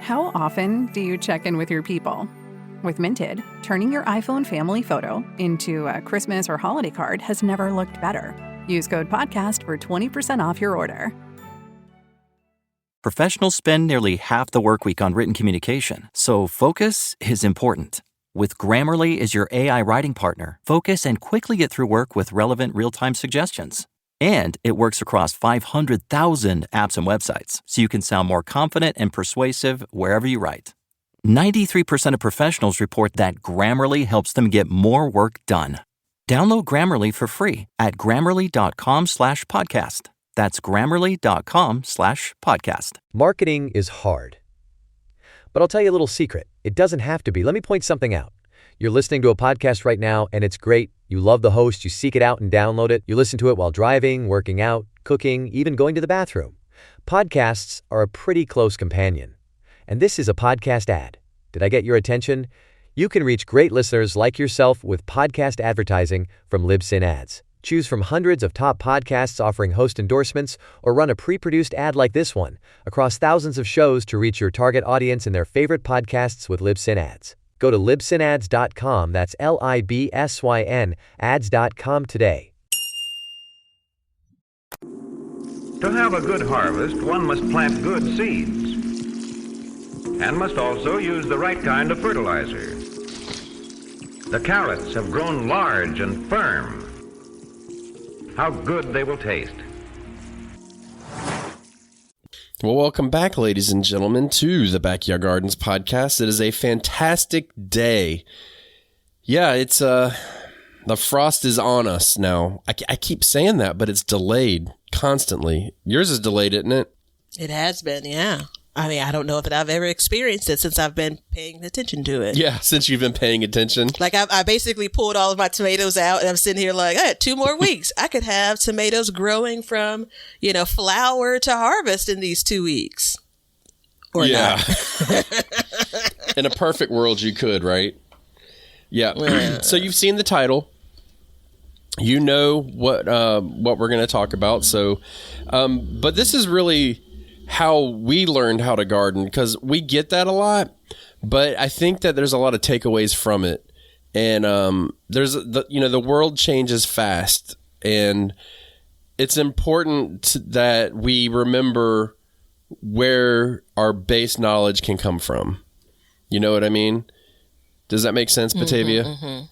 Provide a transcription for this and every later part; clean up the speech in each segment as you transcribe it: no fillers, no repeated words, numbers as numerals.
How often do you check in with your people? With Minted, turning your iPhone family photo into a Christmas or holiday card has never looked better. Use code PODCAST for 20% off your order. Professionals spend nearly half the workweek on written communication, so focus is important. With Grammarly as your AI writing partner, focus and quickly get through work with relevant real-time suggestions. And it works across 500,000 apps and websites, so you can sound more confident and persuasive wherever you write. 93% of professionals report that Grammarly helps them get more work done. Download Grammarly for free at grammarly.com/podcast. That's grammarly.com/podcast. Marketing is hard. But I'll tell you a little secret. It doesn't have to be. Let me point something out. You're listening to a podcast right now, and it's great. You love the host. You seek it out and download it. You listen to it while driving, working out, cooking, even going to the bathroom. Podcasts are a pretty close companion. And this is a podcast ad. Did I get your attention? You can reach great listeners like yourself with podcast advertising from Libsyn Ads. Choose from hundreds of top podcasts offering host endorsements, or run a pre-produced ad like this one across thousands of shows to reach your target audience and their favorite podcasts with Libsyn Ads. Go to libsynads.com, that's LIBSYN, ads.com today. To have a good harvest, one must plant good seeds and must also use the right kind of fertilizer. The carrots have grown large and firm. How good they will taste. Well, welcome back, ladies and gentlemen, to the Backyard Gardens podcast. It is a fantastic day. Yeah, it's the frost is on us now. I keep saying that, but it's delayed constantly. Yours is delayed, isn't it? It has been, yeah. I mean, I don't know if I've ever experienced it since I've been paying attention to it. Yeah, since you've been paying attention. Like, I basically pulled all of my tomatoes out, and I'm sitting here like, I had 2 more weeks. I could have tomatoes growing from, flower to harvest in these 2 weeks. Or not. In a perfect world, you could, right? Yeah. So you've seen the title. You know what we're going to talk about. So, but this is really how we learned how to garden, because we get that a lot, but I think that there's a lot of takeaways from it. And the world changes fast, and it's important that we remember where our base knowledge can come from. You know what I mean? Does that make sense, Batavia? Mm-hmm.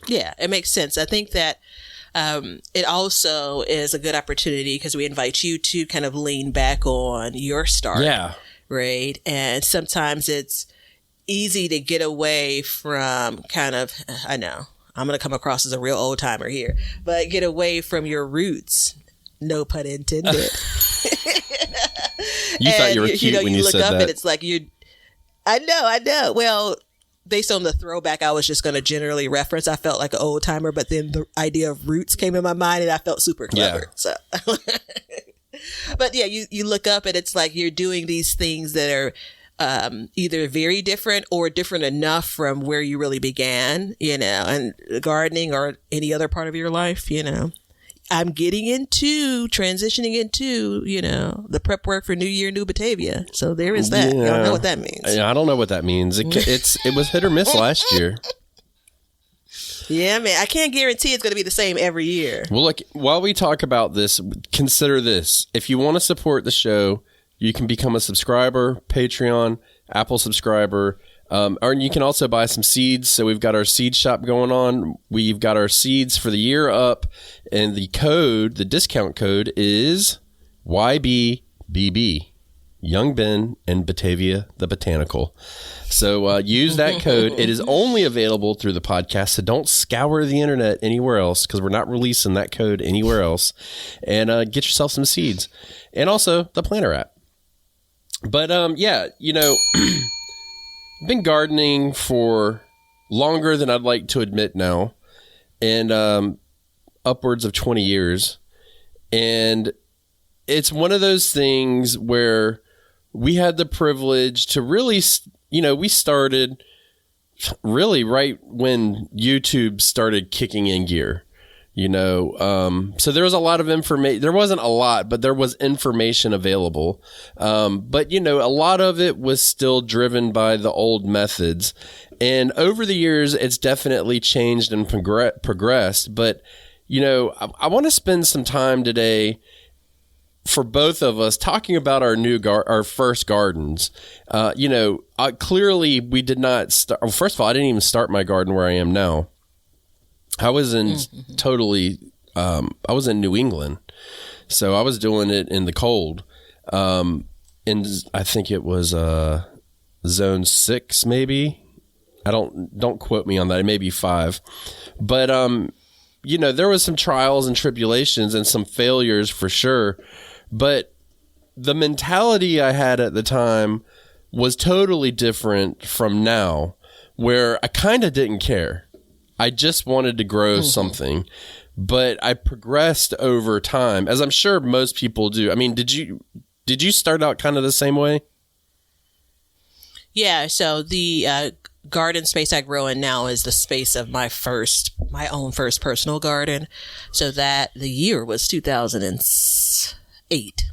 Yeah, it makes sense. I think that it also is a good opportunity because we invite you to kind of lean back on your start. Yeah. Right. And sometimes it's easy to get away from I know I'm going to come across as a real old timer here, but get away from your roots. No pun intended. You thought you were cute when you said that. You look up and it's like I know. Well, based on the throwback I was just going to generally reference, I felt like an old timer, but then the idea of roots came in my mind and I felt super clever. Yeah. So, but yeah, you look up and it's like you're doing these things that are either very different or different enough from where you really began, and gardening or any other part of your life, I'm transitioning into, the prep work for New Year, New Batavia. So there is that. Yeah. I don't know what that means. I don't know what that means. It was hit or miss last year. Yeah, man. I can't guarantee it's going to be the same every year. Well, look, while we talk about this, consider this. If you want to support the show, you can become a subscriber, Patreon, Apple subscriber, or you can also buy some seeds. So we've got our seed shop going on. We've got our seeds for the year up, and the discount code is YBBB, Young Ben and Batavia the Botanical. So use that code. It is only available through the podcast, so don't scour the internet anywhere else, because we're not releasing that code anywhere else. And get yourself some seeds, and also the planter app. But I've been gardening for longer than I'd like to admit now, and upwards of 20 years. And it's one of those things where we had the privilege to really, we started really right when YouTube started kicking in gear. So there was a lot of information. There wasn't a lot, but there was information available. But a lot of it was still driven by the old methods. And over the years, it's definitely changed and progressed. But, I want to spend some time today for both of us talking about our first gardens. Clearly we did not start. Well, first of all, I didn't even start my garden where I am now. I was in I was in New England, so I was doing it in the cold. I think it was zone 6, maybe. Don't quote me on that. It may be 5, but there was some trials and tribulations and some failures for sure. But the mentality I had at the time was totally different from now, where I kind of didn't care. I just wanted to grow something, but I progressed over time, as I'm sure most people do. I mean, did you start out kind of the same way? Yeah. So the garden space I grow in now is the space of my own first personal garden. So that the year was 2008.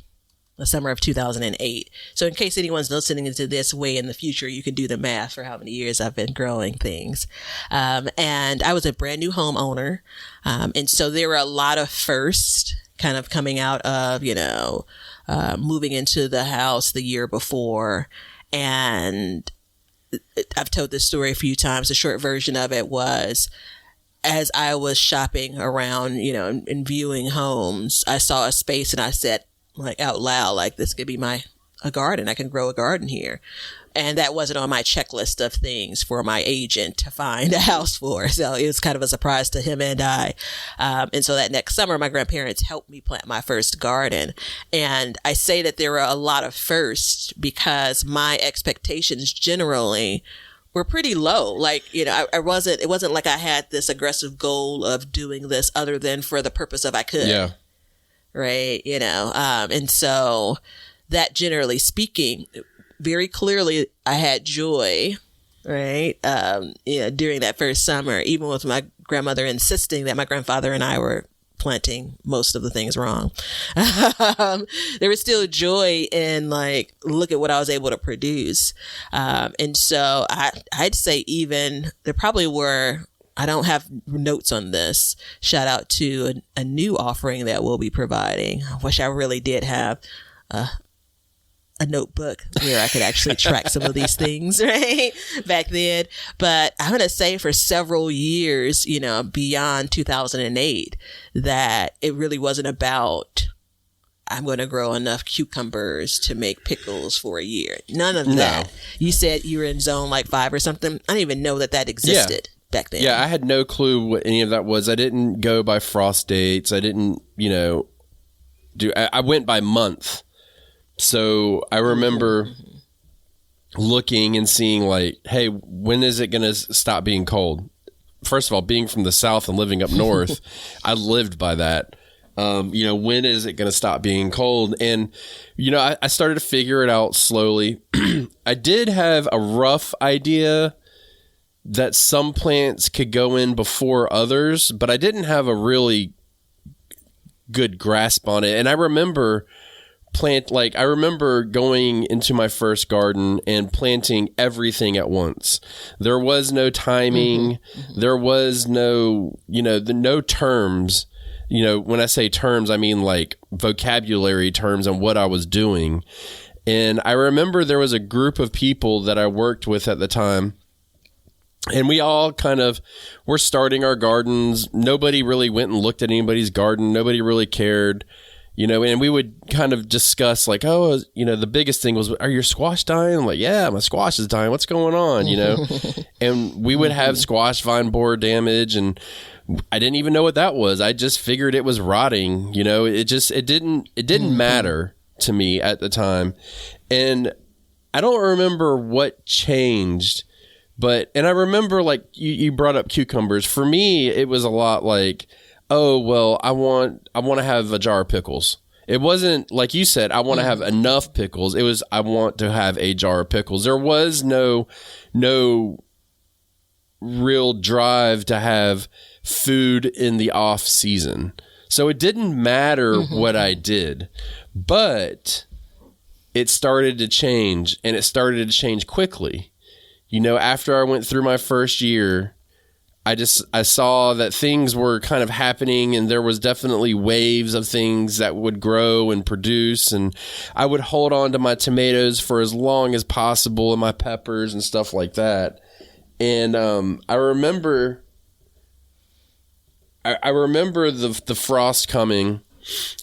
The summer of 2008. So in case anyone's listening to this way in the future, you can do the math for how many years I've been growing things. And I was a brand new homeowner. And so there were a lot of firsts kind of coming out of, moving into the house the year before. And I've told this story a few times. The short version of it was, as I was shopping around, and viewing homes, I saw a space and I said, like out loud, like, this could be a garden. I can grow a garden here. And that wasn't on my checklist of things for my agent to find a house for. So it was kind of a surprise to him and I. And so that next summer, my grandparents helped me plant my first garden. And I say that there were a lot of firsts because my expectations generally were pretty low. Like, it wasn't like I had this aggressive goal of doing this other than for the purpose of I could. Yeah. Right. And so that, generally speaking, very clearly I had joy, right. During that first summer, even with my grandmother insisting that my grandfather and I were planting most of the things wrong. There was still joy in, like, look at what I was able to produce. And so I'd say even there probably were, I don't have notes on this. Shout out to a new offering that we'll be providing. I wish I really did have a notebook where I could actually track some of these things, right? Back then. But I'm going to say for several years, beyond 2008, that it really wasn't about, I'm going to grow enough cucumbers to make pickles for a year. None of that. You said you were in zone like 5 or something. I didn't even know that existed. Yeah. Back then. Yeah, I had no clue what any of that was. I didn't go by frost dates. I didn't, I went by month. So I remember looking and seeing, like, hey, when is it going to stop being cold? First of all, being from the South and living up north, I lived by that. When is it going to stop being cold? And, I started to figure it out slowly. I did have a rough idea that some plants could go in before others, but I didn't have a really good grasp on it. And I remember going into my first garden and planting everything at once. There was no timing. There was no, no terms. When I say terms, I mean like vocabulary terms on what I was doing. And I remember there was a group of people that I worked with at the time, and we all kind of were starting our gardens. Nobody really went and looked at anybody's garden. Nobody really cared, and we would kind of discuss, like, the biggest thing was, are your squash dying? I'm like, yeah, my squash is dying. What's going on? And we would have squash vine borer damage, and I didn't even know what that was. I just figured it was rotting. It didn't matter to me at the time. And I don't remember what changed. And I remember, like, you brought up cucumbers. For me, it was a lot like, oh, well, I want to have a jar of pickles. It wasn't like you said, I want to have enough pickles. It was, I want to have a jar of pickles. There was no real drive to have food in the off season. So it didn't matter what I did, but it started to change, and it started to change quickly. After I went through my first year, I saw that things were kind of happening, and there was definitely waves of things that would grow and produce, and I would hold on to my tomatoes for as long as possible and my peppers and stuff like that. And I remember the frost coming,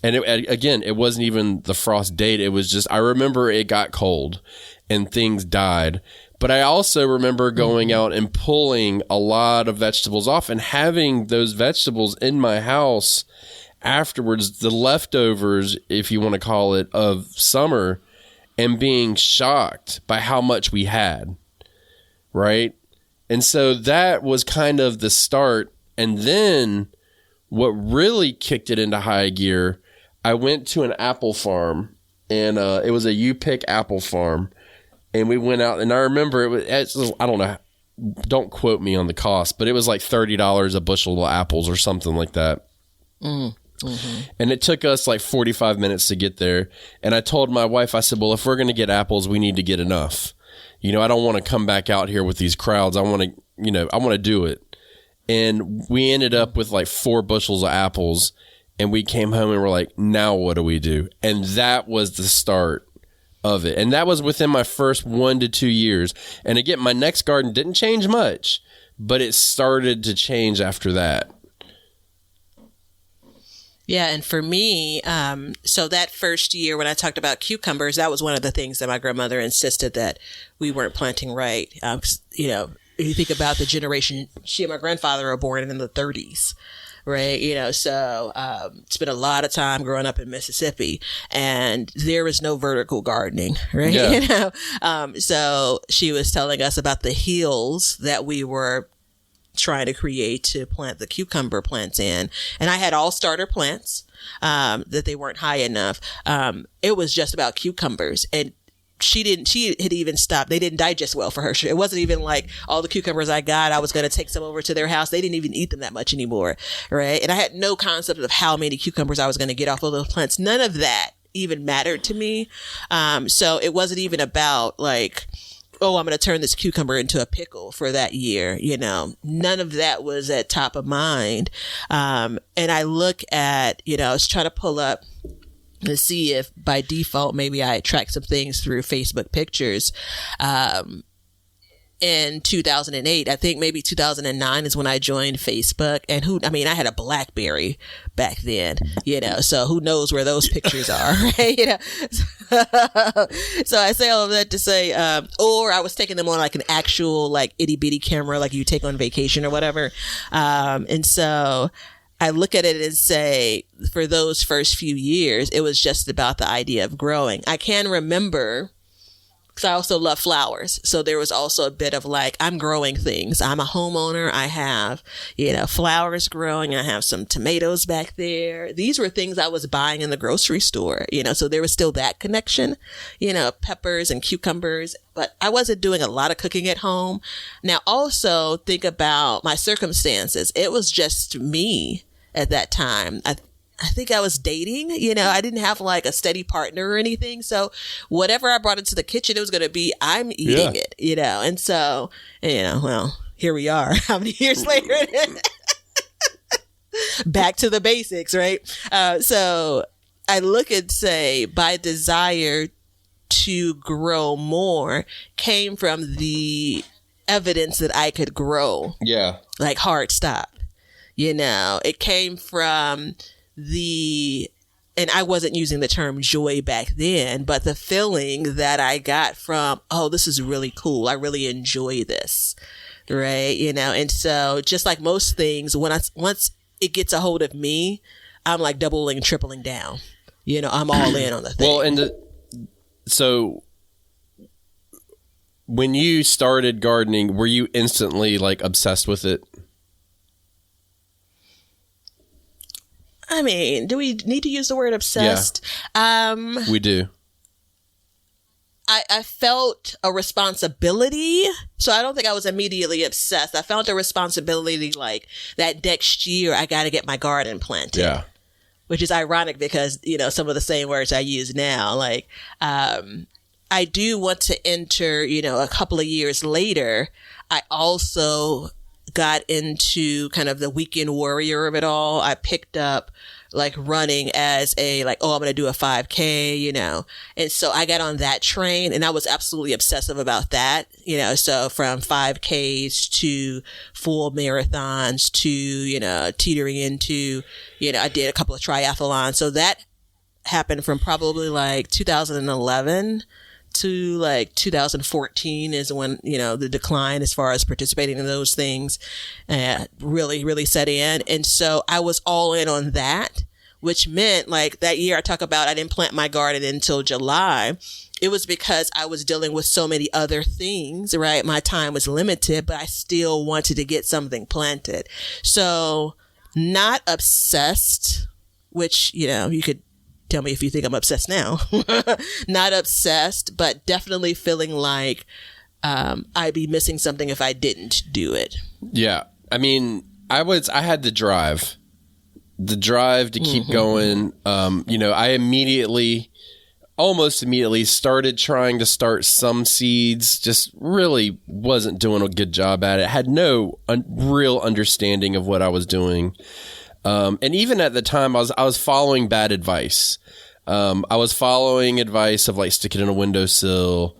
and it wasn't even the frost date. It was just, I remember it got cold and things died. But I also remember going out and pulling a lot of vegetables off and having those vegetables in my house afterwards, the leftovers, if you want to call it, of summer, and being shocked by how much we had, right? And so that was kind of the start. And then what really kicked it into high gear, I went to an apple farm, and it was a U-pick apple farm. And we went out, and I remember I don't know, don't quote me on the cost, but it was like $30 a bushel of apples or something like that. Mm-hmm. And it took us like 45 minutes to get there. And I told my wife, I said, well, if we're going to get apples, we need to get enough. I don't want to come back out here with these crowds. I want to do it. And we ended up with like 4 bushels of apples, and we came home and we're like, now what do we do? And that was the start of it. And that was within my first 1 to 2 years. And again, my next garden didn't change much, but it started to change after that. Yeah, and for me, so that first year when I talked about cucumbers, that was one of the things that my grandmother insisted that we weren't planting right. If you think about the generation, she and my grandfather were born in the 30s. Right. So spent a lot of time growing up in Mississippi, and there was no vertical gardening. Right. Yeah. So she was telling us about the hills that we were trying to create to plant the cucumber plants in. And I had all starter plants that they weren't high enough. It was just about cucumbers. And she had even stopped. They didn't digest well for her. It wasn't even like all the cucumbers I got, I was going to take some over to their house. They didn't even eat them that much anymore. Right. And I had no concept of how many cucumbers I was going to get off of those plants. None of that even mattered to me. So it wasn't even about like, oh, I'm going to turn this cucumber into a pickle for that year. None of that was at top of mind. And I look at, I was trying to pull up to see if by default, maybe I track some things through Facebook pictures. In 2008, I think maybe 2009 is when I joined Facebook, and I had a BlackBerry back then, so who knows where those pictures are, right? So I say all of that to say, or I was taking them on like an actual like itty bitty camera, like you take on vacation or whatever. And so I look at it and say, for those first few years, it was just about the idea of growing. I can remember, because I also love flowers. So there was also a bit of like, I'm growing things. I'm a homeowner. I have, flowers growing. I have some tomatoes back there. These were things I was buying in the grocery store, so there was still that connection, peppers and cucumbers. But I wasn't doing a lot of cooking at home. Now, also think about my circumstances. It was just me at that time. I think I was dating, I didn't have like a steady partner or anything. So whatever I brought into the kitchen, it was going to be, I'm eating it, And so, well, here we are. How many years later? Back to the basics, right? So I look and say, my desire to grow more came from the evidence that I could grow. Yeah. Like hard stop. It came from and I wasn't using the term joy back then, but the feeling that I got from, oh, this is really cool. I really enjoy this. Right. And so just like most things, once it gets a hold of me, I'm like doubling, tripling down. I'm all in on the thing. Well, so when you started gardening, were you instantly like obsessed with it? Do we need to use the word obsessed? Yeah, we do. I felt a responsibility. So I don't think I was immediately obsessed. I felt a responsibility like that next year I got to get my garden planted. Yeah. Which is ironic because, some of the same words I use now, like, I do want to enter, a couple of years later, I also got into kind of the weekend warrior of it all. I picked up like running as I'm going to do a 5K, and so I got on that train and I was absolutely obsessive about that, so from 5Ks to full marathons to, teetering into, I did a couple of triathlons. So that happened from probably like 2011 to like 2014 is when, the decline as far as participating in those things really, really set in. And so I was all in on that, which meant like that year I talk about I didn't plant my garden until July. It was because I was dealing with so many other things, right? My time was limited, but I still wanted to get something planted. So not obsessed, which, you could tell me if you think I'm obsessed now. Not obsessed, but definitely feeling like I'd be missing something if I didn't do it. Yeah. I mean, I had the drive to keep going. I almost immediately started trying to start some seeds, just really wasn't doing a good job at it. Had no real understanding of what I was doing. And even at the time, I was following bad advice. I was following advice of like stick it in a windowsill,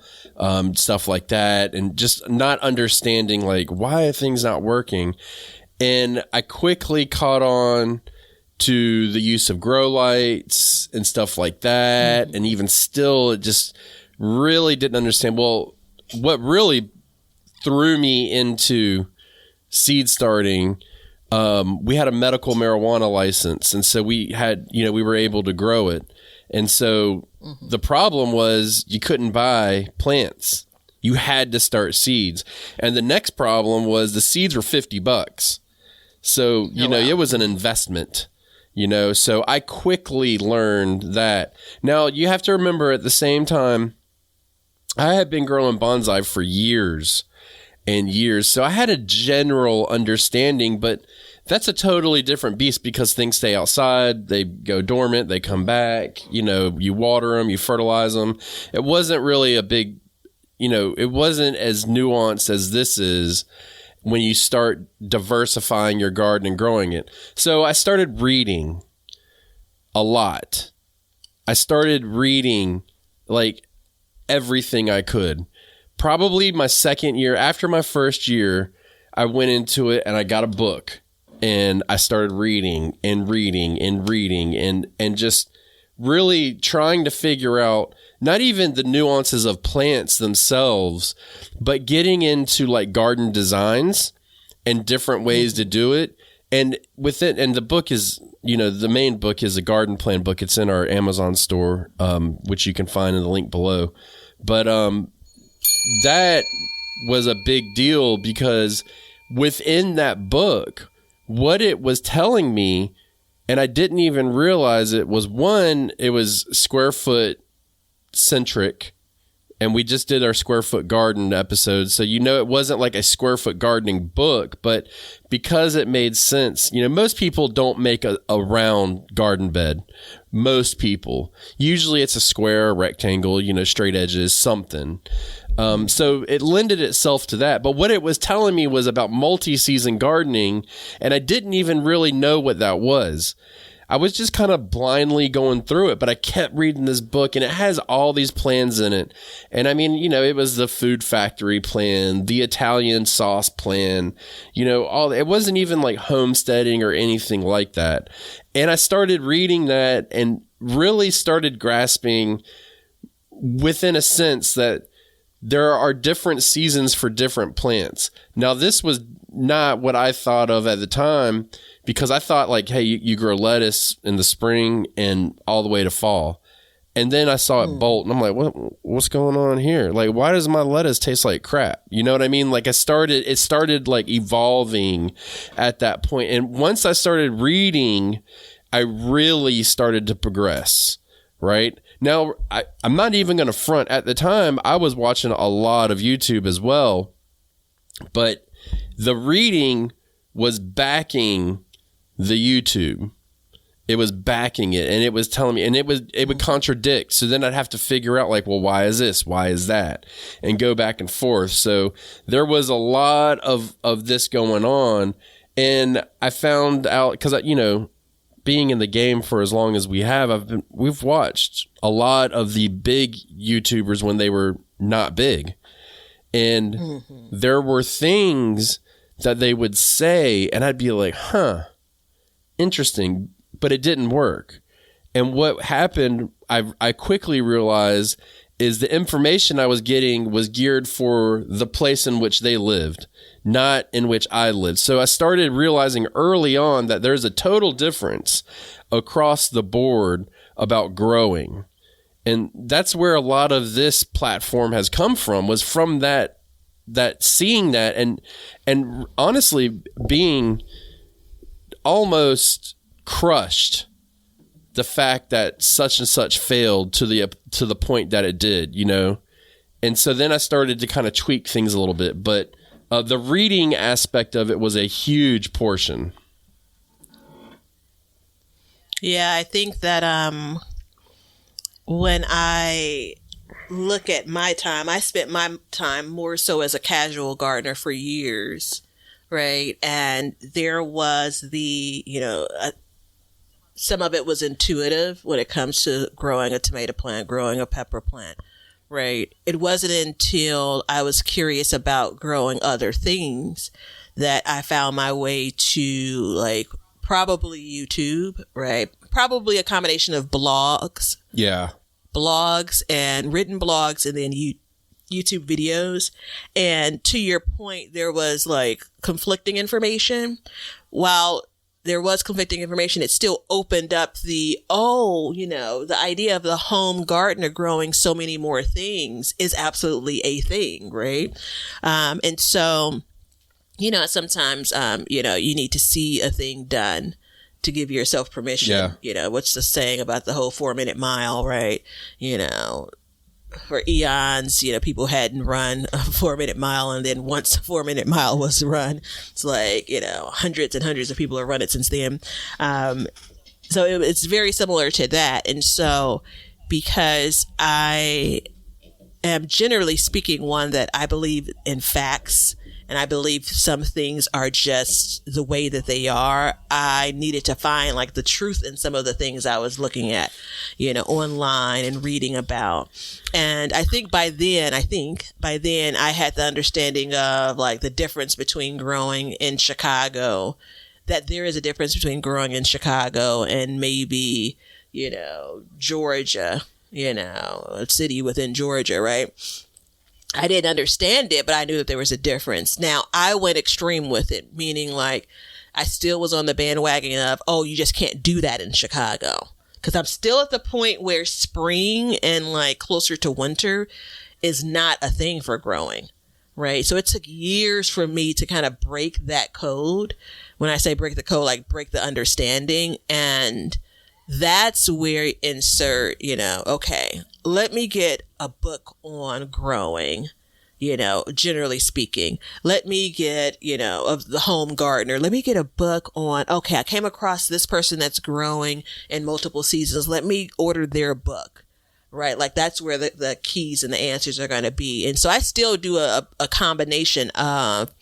stuff like that, and just not understanding like why are things not working. And I quickly caught on to the use of grow lights and stuff like that. And even still, it just really didn't understand. Well, what really threw me into seed starting, we had a medical marijuana license. And so we were able to grow it. And so the problem was you couldn't buy plants. You had to start seeds. And the next problem was the seeds were $50. So, it was an investment, so I quickly learned that. Now you have to remember at the same time, I had been growing bonsai for years and years. So I had a general understanding, but that's a totally different beast because things stay outside, they go dormant, they come back, you water them, you fertilize them. It wasn't really a big, it wasn't as nuanced as this is when you start diversifying your garden and growing it. So I started reading a lot. I started reading like everything I could. Probably my second year, after my first year, I went into it and I got a book. And I started reading and reading and reading and just really trying to figure out not even the nuances of plants themselves, but getting into like garden designs and different ways to do it. And with it, and the book is, the main book is a garden plan book. It's in our Amazon store, which you can find in the link below. But that was a big deal because within that book, what it was telling me, and I didn't even realize it, was one, it was square foot centric. And we just did our square foot garden episode. So, it wasn't like a square foot gardening book, but because it made sense, most people don't make a round garden bed. Most people, usually it's a square, a rectangle, straight edges, something. So it lended itself to that. But what it was telling me was about multi-season gardening, and I didn't even really know what that was. I was just kind of blindly going through it, but I kept reading this book and it has all these plans in it. And I mean, it was the food factory plan, the Italian sauce plan, it wasn't even like homesteading or anything like that. And I started reading that and really started grasping within a sense that there are different seasons for different plants. Now, this was not what I thought of at the time because I thought like, hey, you grow lettuce in the spring and all the way to fall. And then I saw it bolt and I'm like, what's going on here? Like, why does my lettuce taste like crap? You know what I mean? Like it started like evolving at that point. And once I started reading, I really started to progress. Right Now, I'm not even going to front. At the time, I was watching a lot of YouTube as well, but the reading was backing the YouTube. It was backing it, and it was telling me, and it would contradict. So then I'd have to figure out, like, well, why is this? Why is that? And go back and forth. So there was a lot of this going on, and I found out, because, being in the game for as long as we have, we've watched a lot of the big YouTubers when they were not big, and there were things that they would say, and I'd be like, interesting. But it didn't work. And what happened, I quickly realized, is the information I was getting was geared for the place in which they lived, not in which I lived. So I started realizing early on that there's a total difference across the board about growing. And that's where a lot of this platform has come from, was from that seeing that, and honestly being almost crushed the fact that such and such failed to the point that it did, and so then I started to kind of tweak things a little bit, but the reading aspect of it was a huge portion. Yeah, I think that when I look at my time, I spent my time more so as a casual gardener for years, right? And there was some of it was intuitive when it comes to growing a tomato plant, growing a pepper plant, right? It wasn't until I was curious about growing other things that I found my way to, like, probably YouTube, right? Probably a combination of blogs. Yeah. Blogs and written blogs, and then YouTube videos. And to your point, there was, like, conflicting information. While there was conflicting information, it still opened up the idea of the home gardener growing so many more things is absolutely a thing, right? And so, sometimes, you need to see a thing done to give yourself permission. Yeah. What's the saying about the whole 4-minute mile, right? For eons, people hadn't run a 4-minute mile, and then once a 4-minute mile was run, it's like, hundreds and hundreds of people have run it since then. So it's very similar to that. And so, because I am, generally speaking, one that I believe in facts, and I believe some things are just the way that they are, I needed to find, like, the truth in some of the things I was looking at, online and reading about. And I think by then I had the understanding of, like, the difference between growing in Chicago, that there is a difference between growing in Chicago and maybe, Georgia, a city within Georgia, right? I didn't understand it, but I knew that there was a difference. Now, I went extreme with it, meaning, like, I still was on the bandwagon of, you just can't do that in Chicago. Because I'm still at the point where spring and, like, closer to winter is not a thing for growing, right? So it took years for me to kind of break that code. When I say break the code, like, break the understanding. And that's where you insert, okay, let me get a book on growing, generally speaking. Let me get, of the home gardener, let me get a book on, okay, I came across this person that's growing in multiple seasons. Let me order their book, right? Like, that's where the keys and the answers are going to be. And so I still do a combination of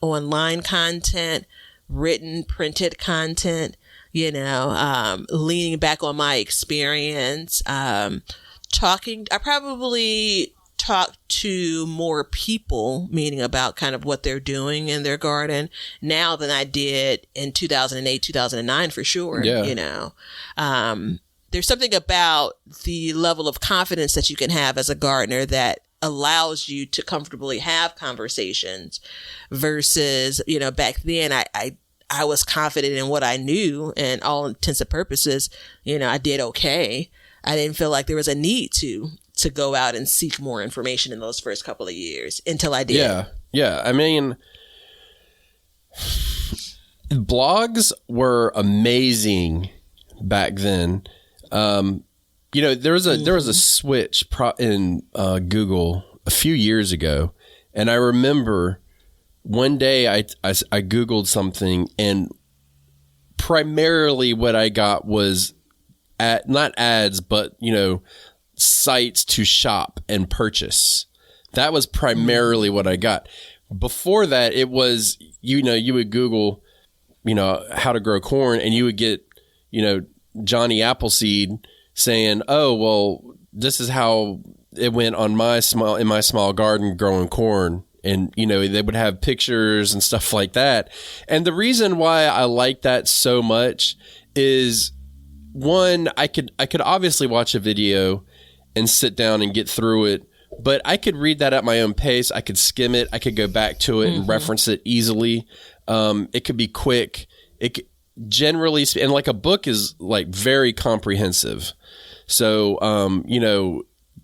online content, written, printed content, leaning back on my experience, I probably talk to more people, meaning about kind of what they're doing in their garden now than I did in 2008, 2009 for sure. Yeah. There's something about the level of confidence that you can have as a gardener that allows you to comfortably have conversations versus, back then I was confident in what I knew, and all intents and purposes, I did okay. I didn't feel like there was a need to go out and seek more information in those first couple of years until I did. Yeah. Yeah. I mean, blogs were amazing back then. there was a switch in Google a few years ago, and I remember one day I Googled something, and primarily what I got was not ads, but sites to shop and purchase. That was primarily what I got. Before that, it was you would Google how to grow corn, and you would get Johnny Appleseed saying, oh, well, this is how it went on my small garden growing corn. And, they would have pictures and stuff like that. And the reason why I like that so much is, one, I could obviously watch a video and sit down and get through it, but I could read that at my own pace. I could skim it. I could go back to it and reference it easily. It could be quick. Generally, and like a book is like very comprehensive. So,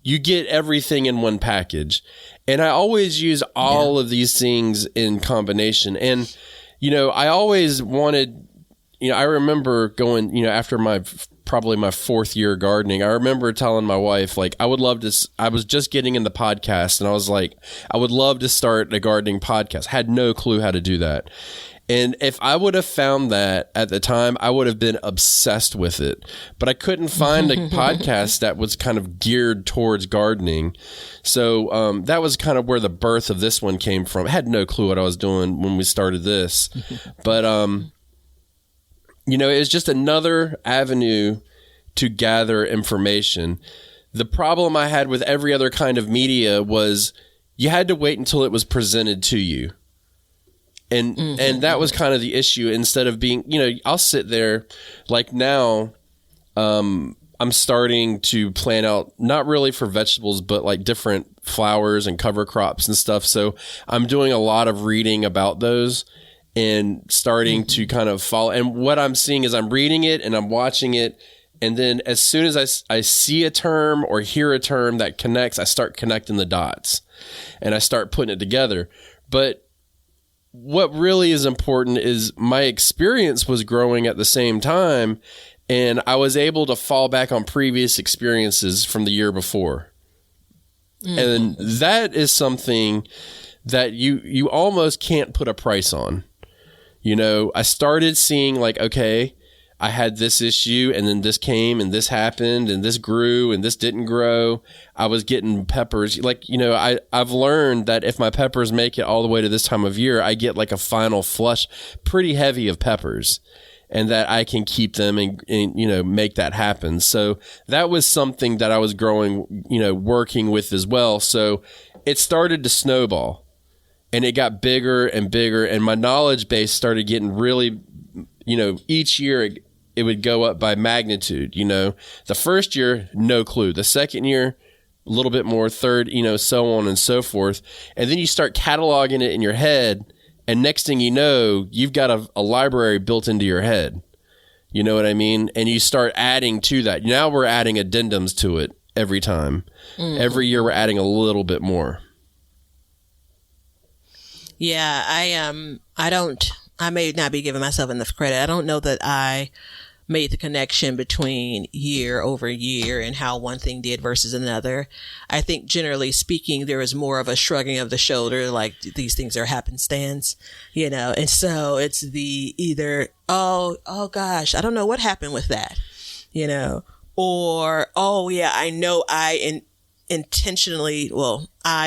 you get everything in one package. And I always use all of these things in combination. And, I always wanted, I remember going, after probably my fourth year gardening, I remember telling my wife, like, I was just getting in the podcast, and I was like, I would love to start a gardening podcast. Had no clue how to do that. And if I would have found that at the time, I would have been obsessed with it. But I couldn't find a podcast that was kind of geared towards gardening. So that was kind of where the birth of this one came from. I had no clue what I was doing when we started this. But, it was just another avenue to gather information. The problem I had with every other kind of media was you had to wait until it was presented to you. And that was kind of the issue. Instead of being, I'll sit there like now, I'm starting to plan out, not really for vegetables, but like different flowers and cover crops and stuff. So I'm doing a lot of reading about those and starting to kind of follow. And what I'm seeing is I'm reading it and I'm watching it. And then as soon as I see a term or hear a term that connects, I start connecting the dots and I start putting it together. But what really is important is my experience was growing at the same time, and I was able to fall back on previous experiences from the year before. And that is something that you almost can't put a price on. I started seeing like, okay, I had this issue, and then this came, and this happened, and this grew, and this didn't grow. I was getting peppers. Like, I've learned that if my peppers make it all the way to this time of year, I get like a final flush, pretty heavy of peppers, and that I can keep them and make that happen. So that was something that I was growing, working with as well. So it started to snowball, and it got bigger and bigger, and my knowledge base started getting really, each year it would go up by magnitude. The first year, no clue. The second year, a little bit more. Third, so on and so forth. And then you start cataloging it in your head, and next thing you know, you've got a library built into your head. You know what I mean? And you start adding to that. Now we're adding addendums to it every time. Every year we're adding a little bit more. Yeah, I may not be giving myself enough credit. I don't know that I made the connection between year over year and how one thing did versus another. I think generally speaking, there is more of a shrugging of the shoulder, like these things are happenstance, and so it's the either, oh gosh, I don't know what happened with that, or, oh yeah, I know I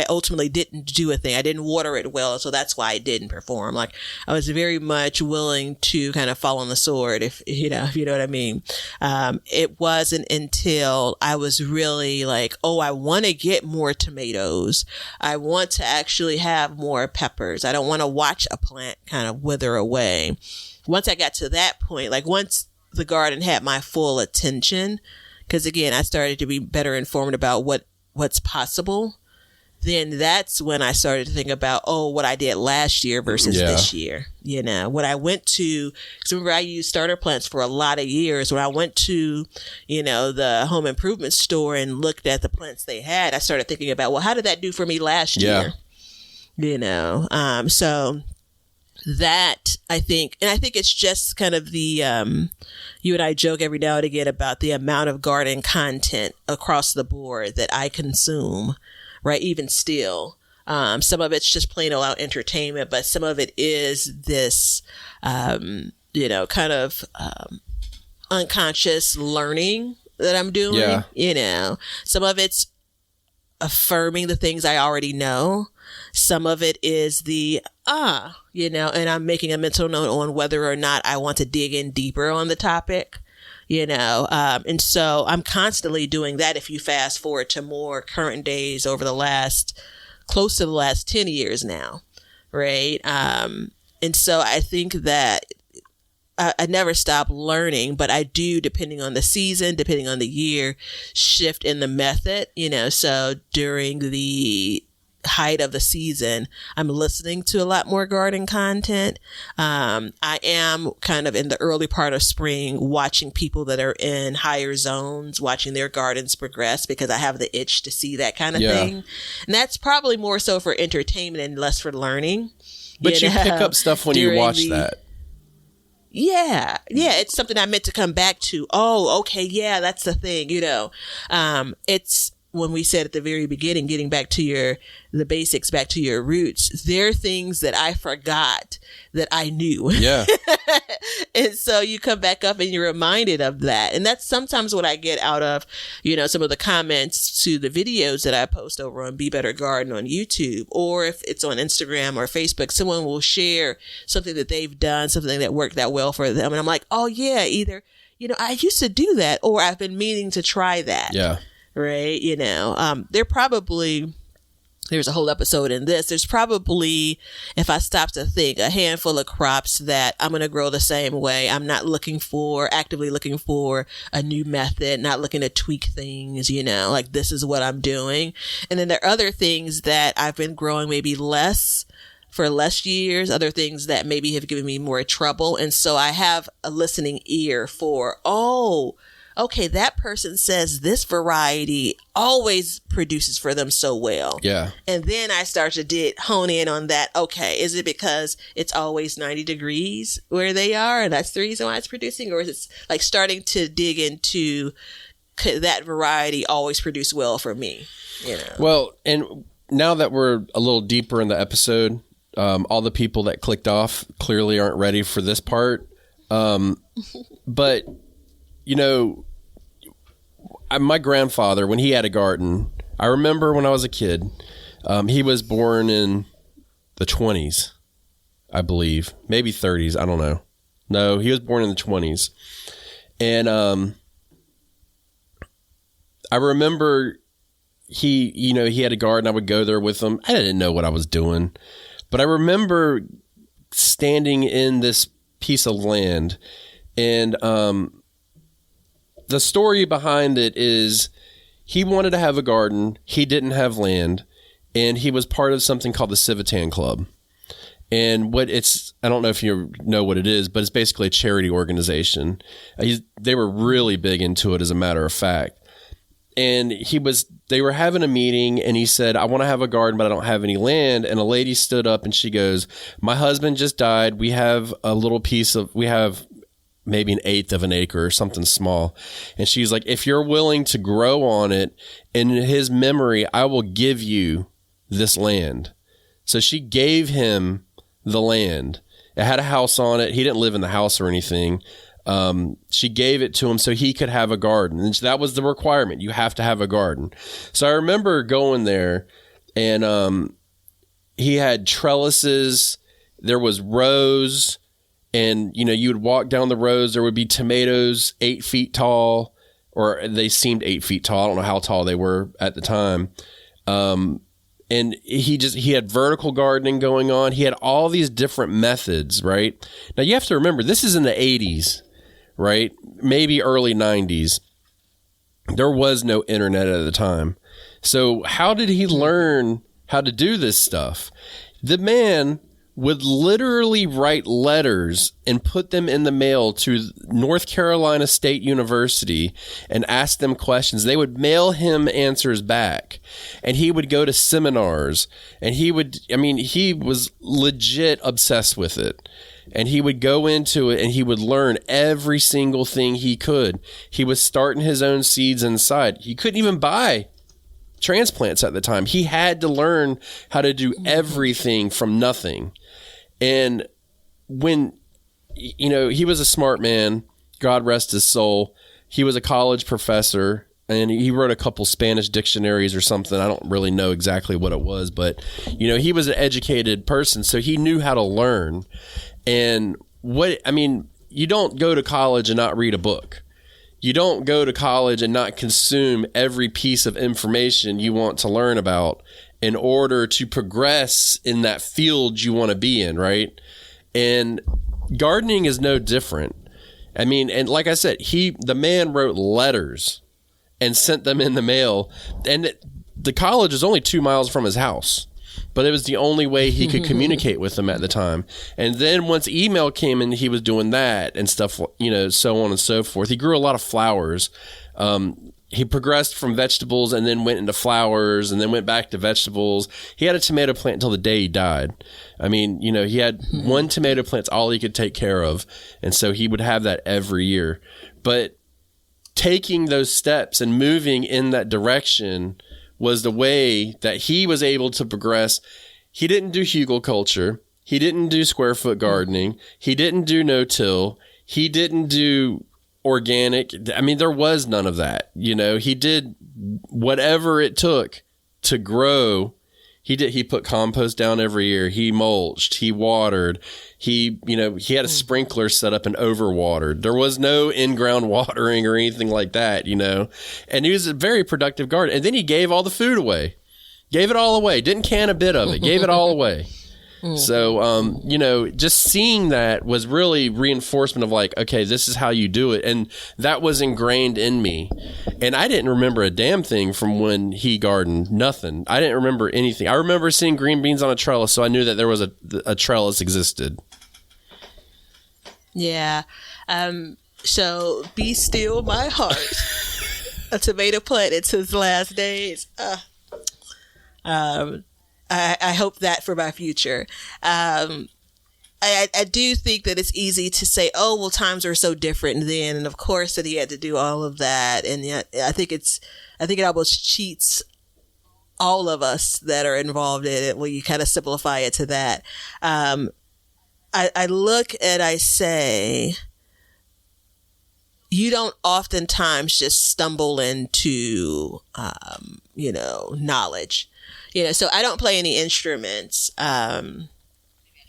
ultimately didn't do a thing. I didn't water it well, so that's why it didn't perform. Like, I was very much willing to kind of fall on the sword, if you know what I mean. It wasn't until I was really like, oh, I want to get more tomatoes. I want to actually have more peppers. I don't want to watch a plant kind of wither away. Once I got to that point, like once the garden had my full attention, because again, I started to be better informed about what's possible, then that's when I started to think about, what I did last year versus this year. When I went to, because remember I used starter plants for a lot of years. When I went to, the home improvement store and looked at the plants they had, I started thinking about, well, how did that do for me last year? So that I think it's just kind of the, you and I joke every now and again about the amount of garden content across the board that I consume, right? Even still. Some of it's just plain old entertainment, but some of it is this, kind of, unconscious learning that I'm doing, some of it's affirming the things I already know. Some of it is the, and I'm making a mental note on whether or not I want to dig in deeper on the topic, and so I'm constantly doing that. If you fast forward to more current days over close to the last 10 years now. Right. And so I think that I never stop learning, but I do, depending on the season, depending on the year, shift in the method, so during the height of the season, I'm listening to a lot more garden content. I am kind of in the early part of spring watching people that are in higher zones, watching their gardens progress because I have the itch to see that kind of thing. And that's probably more so for entertainment and less for learning. But you pick up stuff when you watch that. Yeah. It's something I meant to come back to. Oh, okay. Yeah, that's the thing. It's when we said at the very beginning, getting back to the basics, back to your roots, there are things that I forgot that I knew. Yeah. And so you come back up and you're reminded of that. And that's sometimes what I get out of, some of the comments to the videos that I post over on Be Better Garden on YouTube, or if it's on Instagram or Facebook, someone will share something that they've done, something that worked out well for them. And I'm like, oh yeah, either, I used to do that, or I've been meaning to try that. Yeah. Right. There's a whole episode in this. There's probably, if I stop to think, a handful of crops that I'm going to grow the same way. I'm not actively looking for a new method, not looking to tweak things, like this is what I'm doing. And then there are other things that I've been growing maybe for less years, other things that maybe have given me more trouble. And so I have a listening ear for, okay, that person says this variety always produces for them so well. Yeah. And then I start to hone in on that. Okay, is it because it's always 90 degrees where they are and that's the reason why it's producing? Or is it like starting to dig into, could that variety always produce well for me? Well, and now that we're a little deeper in the episode, all the people that clicked off clearly aren't ready for this part. But my grandfather, when he had a garden, I remember when I was a kid, he was born in the 20s, I believe, maybe 30s. I don't know. No, he was born in the 20s. And I remember he had a garden. I would go there with him. I didn't know what I was doing, but I remember standing in this piece of land, and the story behind it is he wanted to have a garden. He didn't have land, and he was part of something called the Civitan Club. And I don't know if you know what it is, but it's basically a charity organization. They were really big into it, as a matter of fact. And they were having a meeting, and he said, I want to have a garden, but I don't have any land. And a lady stood up and she goes, my husband just died. We have maybe 1/8 of an acre or something small. And she's like, if you're willing to grow on it in his memory, I will give you this land. So she gave him the land. It had a house on it. He didn't live in the house or anything. She gave it to him so he could have a garden. And that was the requirement. You have to have a garden. So I remember going there, and he had trellises. There was rows. And, you would walk down the rows. There would be tomatoes 8 feet tall, or they seemed 8 feet tall. I don't know how tall they were at the time. And he had vertical gardening going on. He had all these different methods, right? Now you have to remember, this is in the 80s, right? Maybe early 90s. There was no internet at the time. So how did he learn how to do this stuff? The man would literally write letters and put them in the mail to North Carolina State University and ask them questions. They would mail him answers back, and he would go to seminars, and he was legit obsessed with it. And he would go into it and he would learn every single thing he could. He was starting his own seeds inside. He couldn't even buy transplants at the time. He had to learn how to do everything from nothing. And when, he was a smart man, God rest his soul. He was a college professor, and he wrote a couple Spanish dictionaries or something. I don't really know exactly what it was, but, he was an educated person, so he knew how to learn. And you don't go to college and not read a book. You don't go to college and not consume every piece of information you want to learn about in order to progress in that field you want to be in, right? And gardening is no different. And like I said, the man wrote letters and sent them in the mail. And the college is only 2 miles from his house, but it was the only way he could communicate with them at the time. And then once email came in, he was doing that and stuff, so on and so forth. He grew a lot of flowers. He progressed from vegetables and then went into flowers and then went back to vegetables. He had a tomato plant until the day he died. He had one tomato plant's all he could take care of. And so he would have that every year. But taking those steps and moving in that direction was the way that he was able to progress. He didn't do hugelkultur. He didn't do square foot gardening. He didn't do no-till. He didn't do organic. There was none of that. He did whatever it took to grow. He put compost down every year. He mulched, he watered. He had a sprinkler set up and overwatered. There was no in-ground watering or anything like that, And he was a very productive gardener. And then he gave all the food away. Gave it all away. Didn't can a bit of it. Gave it all away. So, just seeing that was really reinforcement of like, okay, this is how you do it. And that was ingrained in me. And I didn't remember a damn thing from when he gardened. Nothing. I didn't remember anything. I remember seeing green beans on a trellis, so I knew that there was a trellis existed. Yeah. So Be Still My Heart, a tomato plant. It's his last days. I hope that for my future. I do think that it's easy to say, oh, well, times are so different then. And of course that he had to do all of that. And yet I think it almost cheats all of us that are involved in it when you kind of simplify it to that. I look and I say, you don't oftentimes just stumble into, knowledge. So I don't play any instruments.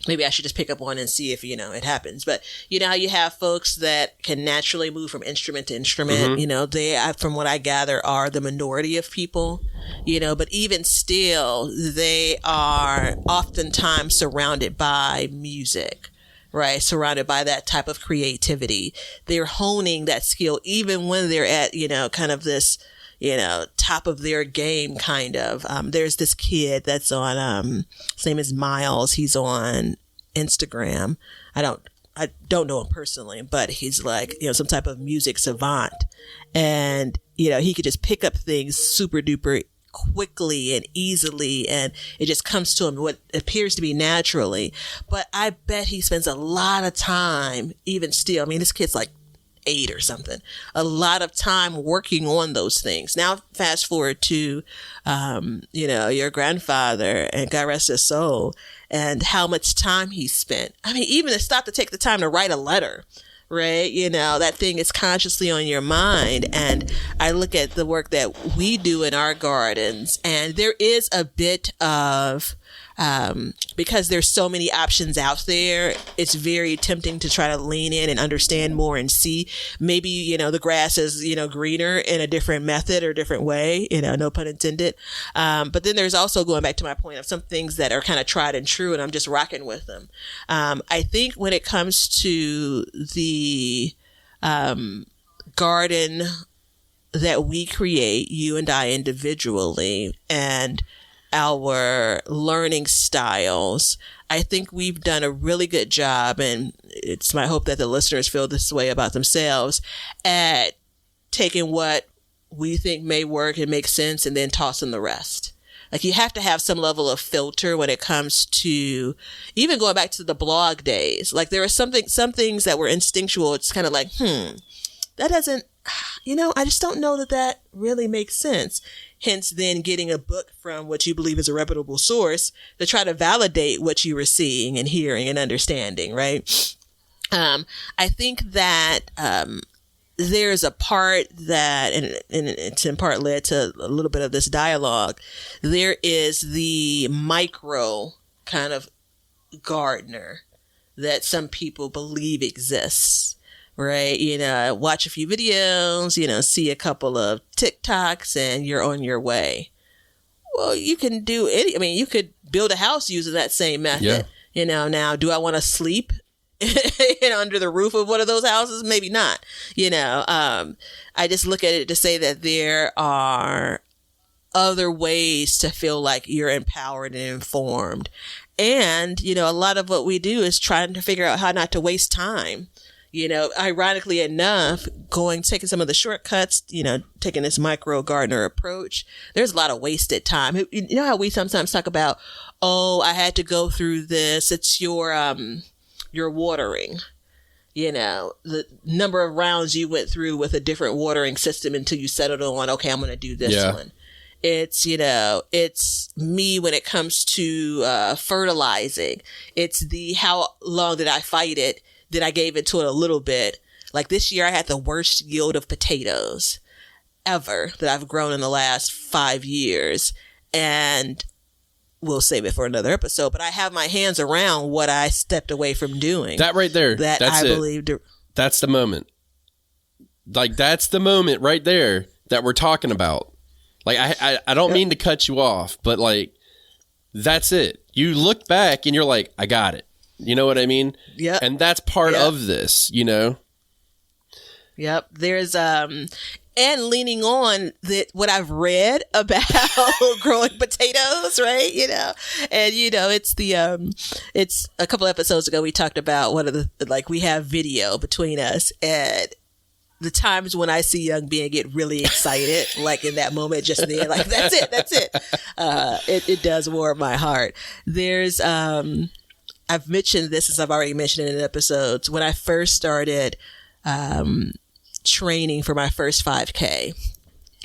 Maybe I should just pick up one and see if, it happens. But how you have folks that can naturally move from instrument to instrument, they, from what I gather, are the minority of people, but even still, they are oftentimes surrounded by music, right? Surrounded by that type of creativity. They're honing that skill even when they're at, kind of this, top of their game, kind of. There's this kid that's on, his name is Miles. He's on Instagram. I don't know him personally, but he's like, some type of music savant. And, he could just pick up things super duper quickly and easily, and it just comes to him what appears to be naturally. But I bet he spends a lot of time, even still. This kid's like 8 or something, a lot of time working on those things. Now, fast forward to, your grandfather, and God rest his soul, and how much time he spent. Even to stop to take the time to write a letter, right? That thing is consciously on your mind. And I look at the work that we do in our gardens, and there is a bit of, because there's so many options out there, it's very tempting to try to lean in and understand more and see maybe, the grass is, greener in a different method or different way, no pun intended. But then there's also, going back to my point, of some things that are kind of tried and true, and I'm just rocking with them. I think when it comes to the garden that we create, you and I individually, and our learning styles, I think we've done a really good job, and it's my hope that the listeners feel this way about themselves, at taking what we think may work and make sense and then tossing the rest. Like, you have to have some level of filter when it comes to even going back to the blog days. Like, there are some things that were instinctual. It's kind of like, that doesn't, I just don't know that really makes sense. Hence, then getting a book from what you believe is a reputable source to try to validate what you were seeing and hearing and understanding, right? I think that there's a part that, and it's in part led to a little bit of this dialogue, there is the micro kind of gardener that some people believe exists. Right. Watch a few videos, see a couple of TikToks and you're on your way. Well, you can do you could build a house using that same method. Yeah. Now, do I want to sleep under the roof of one of those houses? Maybe not. I just look at it to say that there are other ways to feel like you're empowered and informed. And, a lot of what we do is trying to figure out how not to waste time. Ironically enough, taking some of the shortcuts, taking this micro gardener approach, there's a lot of wasted time. You know how we sometimes talk about, I had to go through this. It's your watering, the number of rounds you went through with a different watering system until you settled on, okay, I'm going to do this one. It's, it's me when it comes to fertilizing. It's how long did I fight it? That I gave into it a little bit. Like this year, I had the worst yield of potatoes ever that I've grown in the last 5 years. And we'll save it for another episode, but I have my hands around what I stepped away from doing. That right there. That's I believed. That's the moment. Like, that's the moment right there that we're talking about. Like, I don't mean to cut you off, but like, that's it. You look back and you're like, I got it. You know what I mean? Yeah. And that's part of this, Yep. There's, and leaning on what I've read about growing potatoes, right? And, it's a couple episodes ago, we talked about we have video between us, and the times when I see young being get really excited, like in that moment just then, like, that's it. It does warm my heart. There's, I've mentioned this, as I've already mentioned in episodes, when I first started training for my first 5K.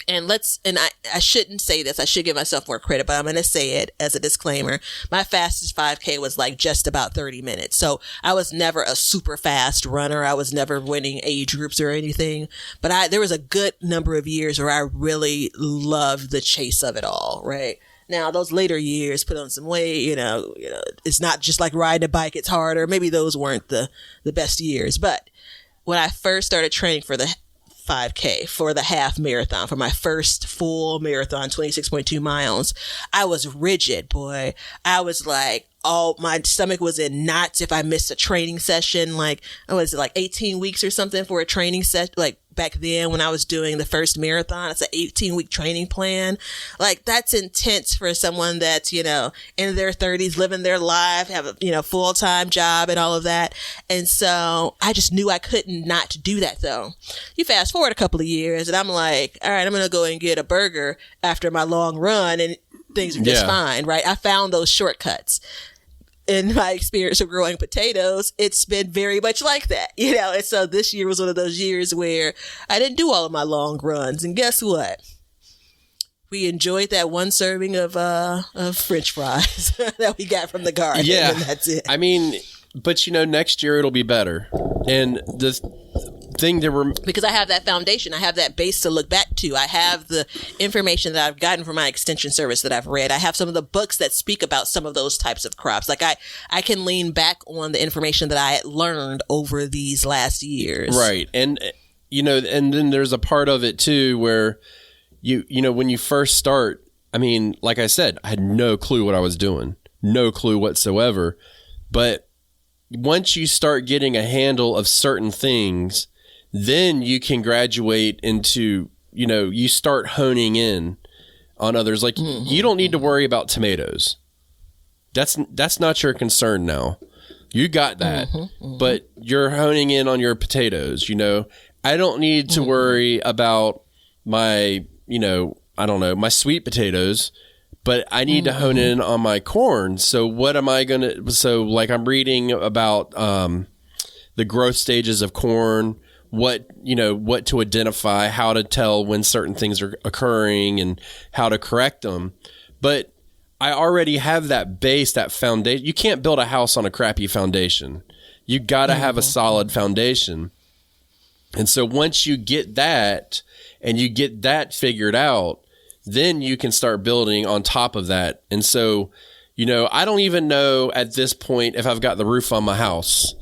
And I shouldn't say this, I should give myself more credit, but I'm going to say it as a disclaimer. My fastest 5K was like just about 30 minutes. So I was never a super fast runner. I was never winning age groups or anything, but there was a good number of years where I really loved the chase of it all. Right. Now, those later years, put on some weight, it's not just like riding a bike, it's harder. Maybe those weren't the best years. But when I first started training for the 5K, for the half marathon, for my first full marathon, 26.2 miles, I was rigid, boy. I was like, my stomach was in knots if I missed a training session. Like, I was like 18 weeks or something for a training session. Like back then when I was doing the first marathon, it's an 18-week training plan. Like, that's intense for someone that's, in their 30s, living their life, have a, full-time job and all of that. And so I just knew I couldn't not do that, though. You fast forward a couple of years and I'm like, all right, I'm going to go and get a burger after my long run and things are just fine, right? I found those shortcuts. In my experience of growing potatoes, it's been very much like that, and so this year was one of those years where I didn't do all of my long runs. And guess what? We enjoyed that one serving of French fries that we got from the garden. Yeah. And that's it. I mean, but next year it'll be better. And the thing because I have that foundation, I have that base to look back to. I have the information that I've gotten from my extension service that I've read. I have some of the books that speak about some of those types of crops. Like I can lean back on the information that I had learned over these last years. Right. And and then there's a part of it too where when you first start, I mean, like I said, I had no clue what I was doing. No clue whatsoever. But once you start getting a handle of certain things, then you can graduate into, you start honing in on others. Like you don't need to worry about tomatoes. That's not your concern now. You got that, but you're honing in on your potatoes. You know, I don't need to worry about my, you know, I don't know, my sweet potatoes, but I need to hone in on my corn. So what am I going to, so like I'm reading about the growth stages of corn, what to identify, how to tell when certain things are occurring and how to correct them. But I already have that base, that foundation. You can't build a house on a crappy foundation. You got to have a solid foundation. And so once you get that and you get that figured out, then you can start building on top of that. And so, you know, I don't even know at this point if I've got the roof on my house.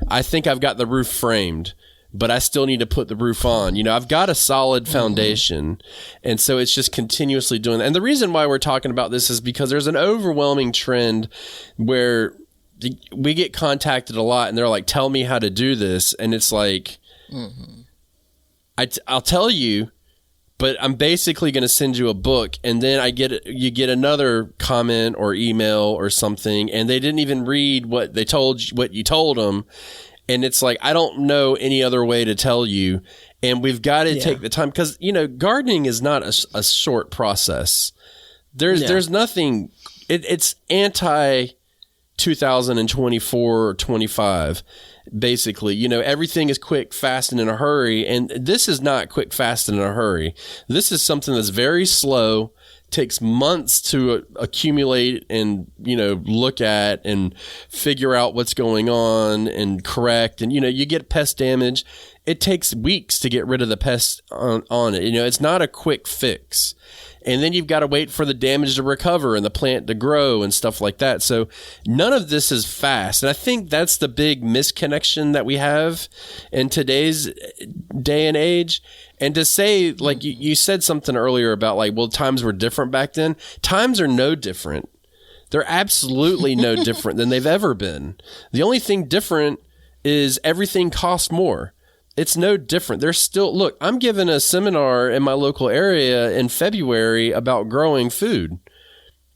I think I've got the roof framed, but I still need to put the roof on. You know, I've got a solid foundation. And so it's just continuously doing that. And the reason why we're talking about this is because there's an overwhelming trend where we get contacted a lot and they're like, tell me how to do this. And it's like, I'll tell you, but I'm basically going to send you a book. And then you get another comment or email or something. And they didn't even read what you told them. And it's like, I don't know any other way to tell you. And we've got to take the time because, you know, gardening is not a short process. There's nothing, it's anti 2024 or 25, basically. You know, everything is quick, fast, and in a hurry. And this is not quick, fast, and in a hurry. This is something that's very slow, takes months to accumulate and, you know, look at and figure out what's going on and correct. And, you know, you get pest damage. It takes weeks to get rid of the pest on it. You know, it's not a quick fix. And then you've got to wait for the damage to recover and the plant to grow and stuff like that. So none of this is fast. And I think that's the big misconnection that we have in today's day and age. And to say, like you said something earlier about like, well, times were different back then. Times are no different. They're absolutely no different than they've ever been. The only thing different is everything costs more. It's no different. There's still, look, I'm giving a seminar in my local area in February about growing food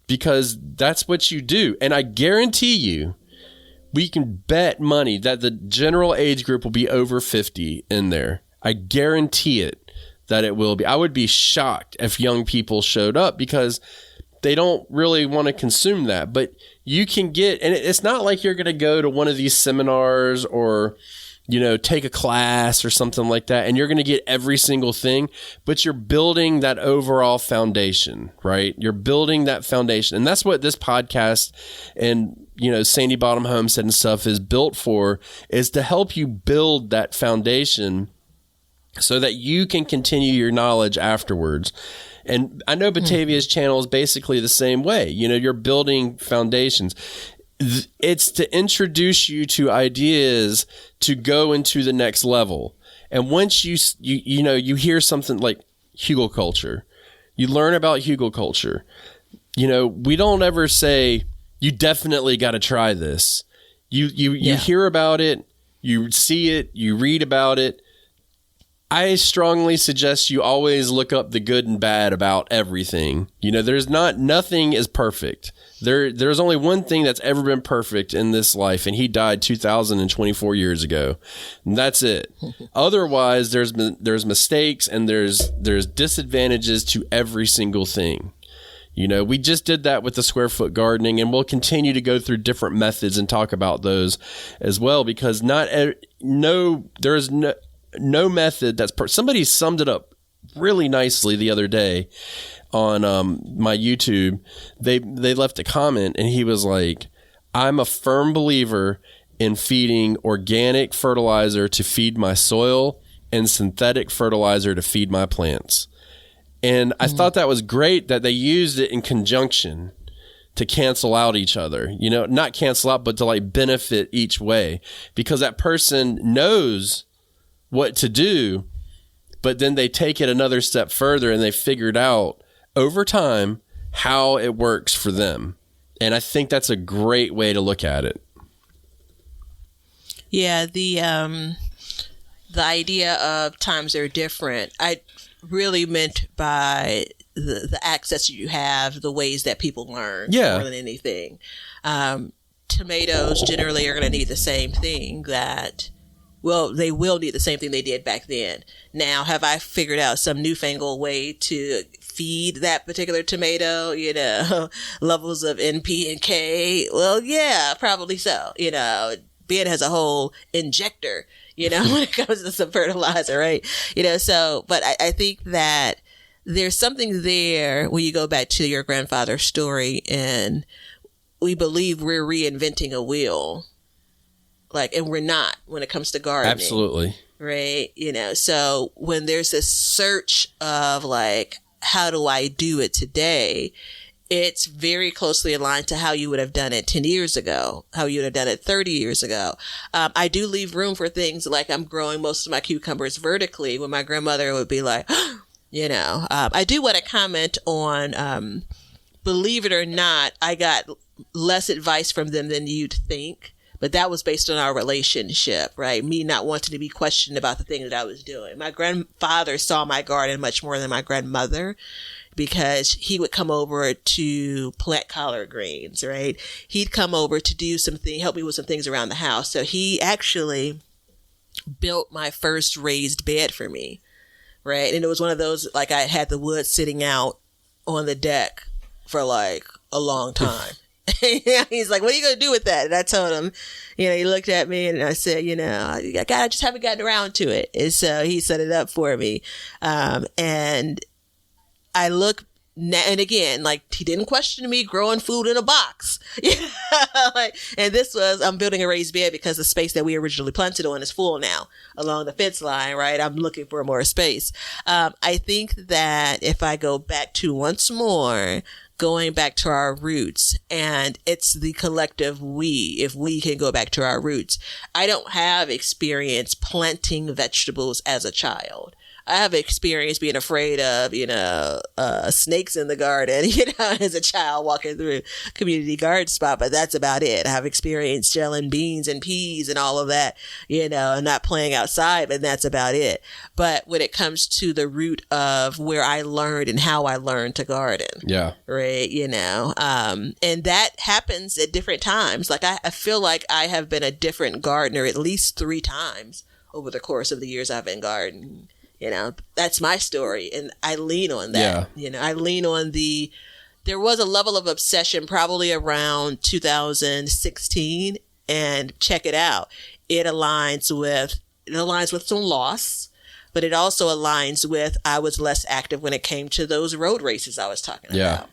because that's what you do. And I guarantee you, we can bet money that the general age group will be over 50 in there. I guarantee it that it will be. I would be shocked if young people showed up because they don't really want to consume that. But you can get, and it's not like you're going to go to one of these seminars or, you know, take a class or something like that, and you're going to get every single thing, but you're building that overall foundation, right? You're building that foundation. And that's what this podcast and, you know, Sandy Bottom Homestead and stuff is built for, is to help you build that foundation so that you can continue your knowledge afterwards. And I know Batavia's channel is basically the same way. You know, you're building foundations. It's to introduce you to ideas to go into the next level. And once you hear something like hugelkultur, you learn about hugelkultur. You know, we don't ever say, you definitely got to try this. You hear about it, you see it, you read about it. I strongly suggest you always look up the good and bad about everything. You know, nothing is perfect. There's only one thing that's ever been perfect in this life, and he died 2,024 years ago. And that's it. Otherwise, there's mistakes and there's disadvantages to every single thing. You know, we just did that with the square foot gardening, and we'll continue to go through different methods and talk about those as well, because there is no method that's somebody summed it up really nicely the other day on my YouTube. They left a comment, and he was like, I'm a firm believer in feeding organic fertilizer to feed my soil and synthetic fertilizer to feed my plants. And I thought that was great that they used it in conjunction to cancel out each other, you know, not cancel out, but to like benefit each way, because that person knows what to do, but then they take it another step further and they figured out over time how it works for them. And I think that's a great way to look at it. Yeah, the idea of times are different, I really meant by the access you have, the ways that people learn Yeah. more than anything. Tomatoes generally are going to need the same thing they will need the same thing they did back then. Now, have I figured out some newfangled way to feed that particular tomato, levels of NP and K? Well, yeah, probably so. Ben has a whole injector, when it comes to some fertilizer, right? But I think that there's something there when you go back to your grandfather's story, and we believe we're reinventing a wheel. And we're not when it comes to gardening. Absolutely. Right. So when there's this search of how do I do it today? It's very closely aligned to how you would have done it 10 years ago, how you would have done it 30 years ago. I do leave room for things like I'm growing most of my cucumbers vertically when my grandmother would be like, I do want to comment on, believe it or not, I got less advice from them than you'd think. But that was based on our relationship, right? Me not wanting to be questioned about the thing that I was doing. My grandfather saw my garden much more than my grandmother because he would come over to plant collard greens, right? He'd come over to do something, help me with some things around the house. So he actually built my first raised bed for me, right? And it was one of those, I had the wood sitting out on the deck for a long time. He's like, what are you going to do with that? And I told him, he looked at me and I said, I just haven't gotten around to it. And so he set it up for me. And I look and again, he didn't question me growing food in a box. And this was, I'm building a raised bed because the space that we originally planted on is full now along the fence line, right? I'm looking for more space. I think that if I go back to once more, going back to our roots, and it's the collective if we can go back to our roots. I don't have experience planting vegetables as a child. I have experience being afraid of, snakes in the garden, as a child walking through a community garden spot, but that's about it. I have experience gelling beans and peas and all of that, and not playing outside, but that's about it. But when it comes to the root of where I learned and how I learned to garden. Yeah. Right. And that happens at different times. I feel like I have been a different gardener at least 3 times over the course of the years I've been gardening. That's my story. And I lean on that. Yeah. I lean on there was a level of obsession probably around 2016, and check it out. It aligns with some loss, but it also aligns with, I was less active when it came to those road races I was talking about.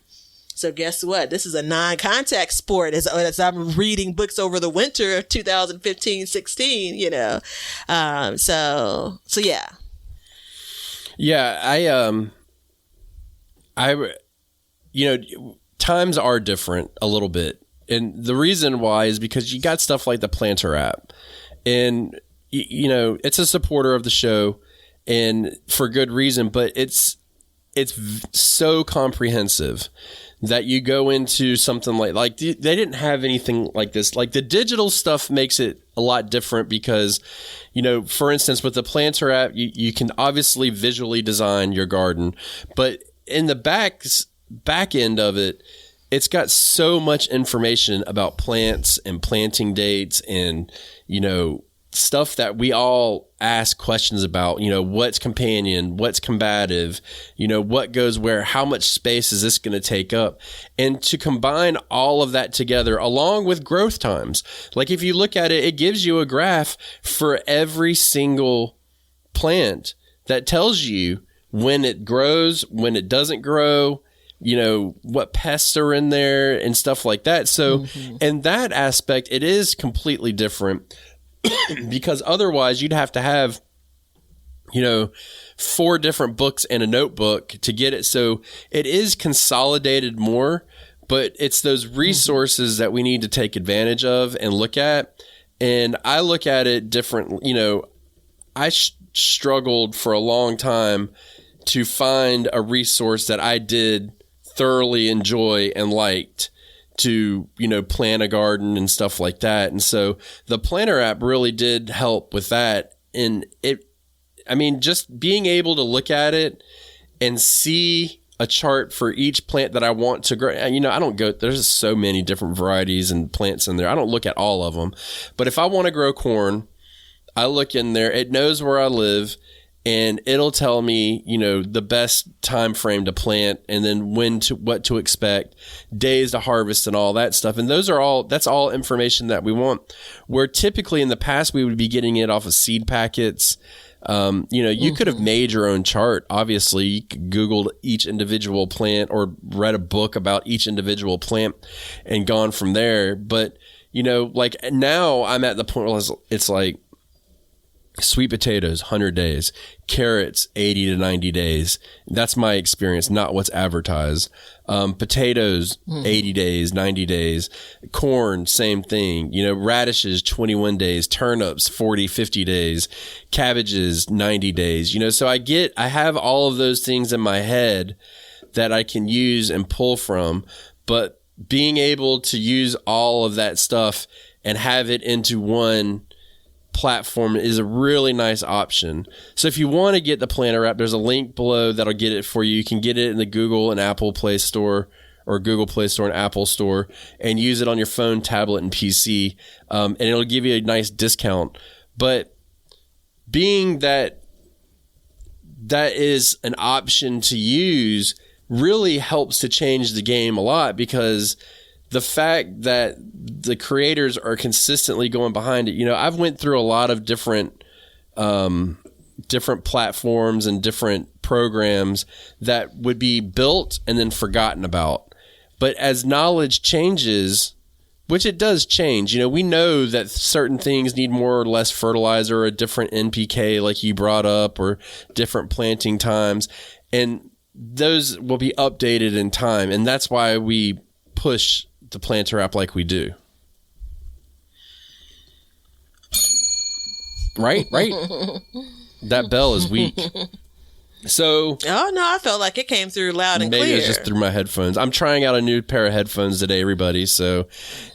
So guess what? This is a non-contact sport as I'm reading books over the winter of 2015, 16, so yeah. Yeah, times are different a little bit. And the reason why is because you got stuff like the Planter app. And, it's a supporter of the show, and for good reason, but it's so comprehensive that you go into something like they didn't have anything like this. The digital stuff makes it a lot different because, for instance, with the Planter app, you can obviously visually design your garden, but in the back end of it, it's got so much information about plants and planting dates and, stuff that we all ask questions about, what's companion, what's combative, what goes where, how much space is this going to take up? And to combine all of that together along with growth times. If you look at it, it gives you a graph for every single plant that tells you when it grows, when it doesn't grow, what pests are in there and stuff like that. So in that aspect, it is completely different. Because otherwise you'd have to have, 4 different books and a notebook to get it. So it is consolidated more, but it's those resources that we need to take advantage of and look at. And I look at it different. I struggled for a long time to find a resource that I did thoroughly enjoy and liked to, plant a garden and stuff like that. And so the Planter app really did help with that. And just being able to look at it and see a chart for each plant that I want to grow. I don't go, there's so many different varieties and plants in there. I don't look at all of them. But if I want to grow corn, I look in there, it knows where I live, and it'll tell me, the best time frame to plant, and then what to expect, days to harvest, and all that stuff. And that's all information that we want. Where typically in the past we would be getting it off of seed packets. You could have made your own chart. Obviously, you could Googled each individual plant or read a book about each individual plant and gone from there. But, like now I'm at the point where it's like sweet potatoes, 100 days, carrots, 80 to 90 days. That's my experience, not what's advertised. Potatoes, 80 days, 90 days. Corn, same thing. Radishes, 21 days. Turnips, 40, 50 days. Cabbages, 90 days. So I have all of those things in my head that I can use and pull from. But being able to use all of that stuff and have it into one platform is a really nice option. So if you want to get the planter app, there's a link below that'll get it for you. You can get it in the Google and Apple Play Store, or Google Play Store and Apple Store, and use it on your phone, tablet, and PC. And it'll give you a nice discount. But being that is an option to use really helps to change the game a lot, because the fact that the creators are consistently going behind it, I've went through a lot of different platforms and different programs that would be built and then forgotten about. But as knowledge changes, which it does change, we know that certain things need more or less fertilizer, or a different NPK like you brought up, or different planting times, and those will be updated in time. And that's why we push the planter app like we do. Right? That bell is weak. So. Oh, no, I felt like it came through loud and clear. Maybe it's just through my headphones. I'm trying out a new pair of headphones today, everybody, so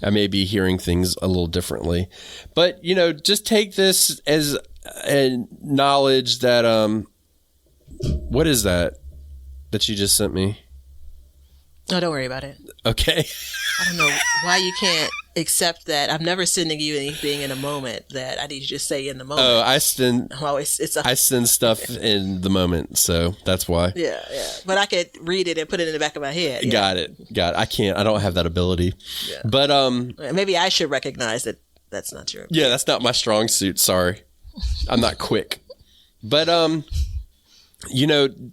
I may be hearing things a little differently. But, just take this as a knowledge that, what is that you just sent me? Oh, don't worry about it. Okay. I don't know why you can't accept that. I'm never sending you anything in a moment that I need you to say in the moment. Oh, I send stuff in the moment, so that's why. Yeah. But I could read it and put it in the back of my head. Yeah. Got it. I can't. I don't have that ability. Yeah. But maybe I should recognize that that's not true. Yeah, that's not my strong suit. Sorry, I'm not quick. But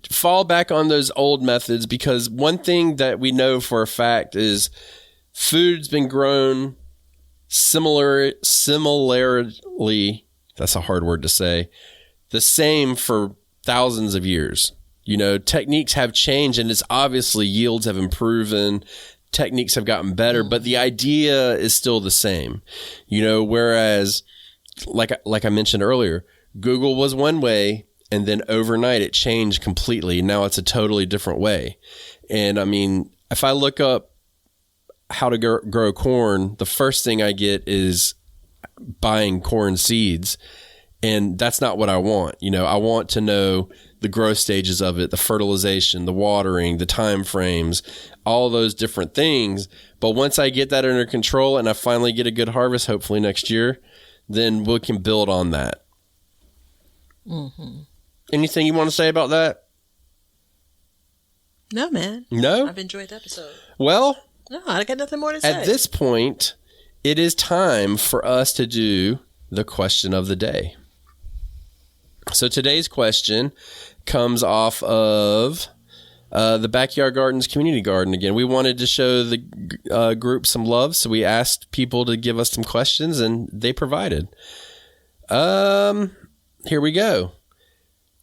fall back on those old methods, because one thing that we know for a fact is food's been grown similarly, that's a hard word to say, the same for thousands of years. Techniques have changed, and it's obviously yields have improved and techniques have gotten better, but the idea is still the same. Whereas like I mentioned earlier, Google was one way, and then overnight it changed completely. Now it's a totally different way. And I mean, if I look up how to grow corn, the first thing I get is buying corn seeds. And that's not what I want. I want to know the growth stages of it, the fertilization, the watering, the time frames, all those different things. But once I get that under control and I finally get a good harvest, hopefully next year, then we can build on that. Mm-hmm. Anything you want to say about that? No, man. No? I've enjoyed the episode. Well, no, I got nothing more to say. At this point, it is time for us to do the question of the day. So today's question comes off of the Backyard Gardens Community Garden. Again, we wanted to show the group some love, so we asked people to give us some questions, and they provided. Here we go.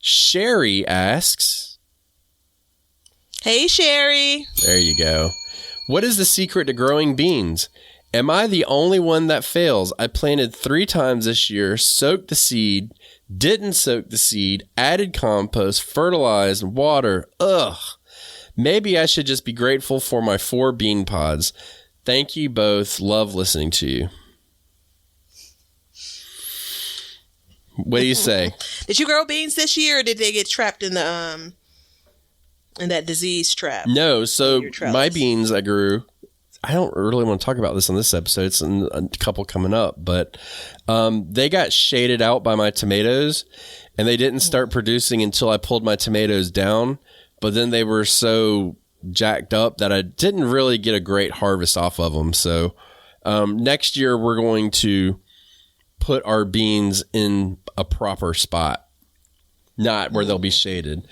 Sherry asks. Hey, Sherry. There you go. What is the secret to growing beans? Am I the only one that fails? I planted 3 times this year, soaked the seed, didn't soak the seed, added compost, fertilized, water. Ugh. Maybe I should just be grateful for my 4 bean pods. Thank you both. Love listening to you. What do you say? Did you grow beans this year, or did they get trapped in the And that disease trap. No, so my beans I grew, I don't really want to talk about this on this episode. It's in a couple coming up, but they got shaded out by my tomatoes, and they didn't start producing until I pulled my tomatoes down. But then they were so jacked up that I didn't really get a great harvest off of them. So next year we're going to put our beans in a proper spot, not where they'll be shaded,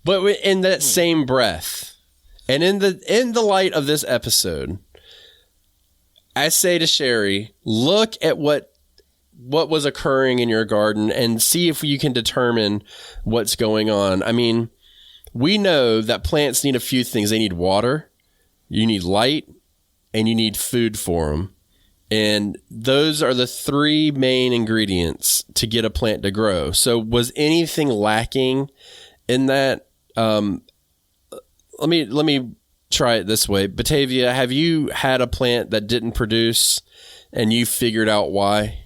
but in that same breath. And in the light of this episode, I say to Sherry, look at what was occurring in your garden and see if you can determine what's going on. I mean, we know that plants need a few things. They need water, you need light, and you need food for them. And those are the three main ingredients to get a plant to grow. So was anything lacking in that? Let me try it this way. Batavia, have you had a plant that didn't produce and you figured out why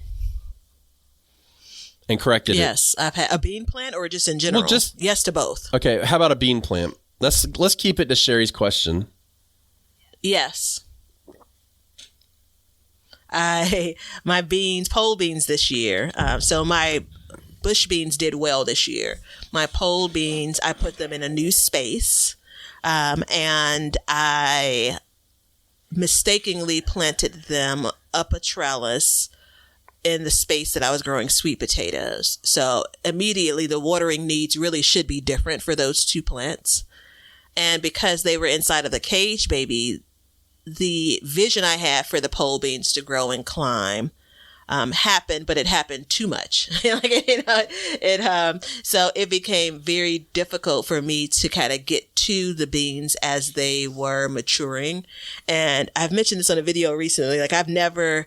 and corrected it? Yes, I've had a bean plant, or just in general? Well, yes to both. Okay, how about a bean plant? Let's keep it to Sherry's question. Yes. My pole beans this year. So my bush beans did well this year. My pole beans, I put them in a new space. And I mistakenly planted them up a trellis in the space that I was growing sweet potatoes. So immediately the watering needs really should be different for those two plants. And because they were inside of the cage baby, the vision I had for the pole beans to grow and climb happened, but it happened too much. So it became very difficult for me to kind of get to the beans as they were maturing. And I've mentioned this on a video recently. Like, I've never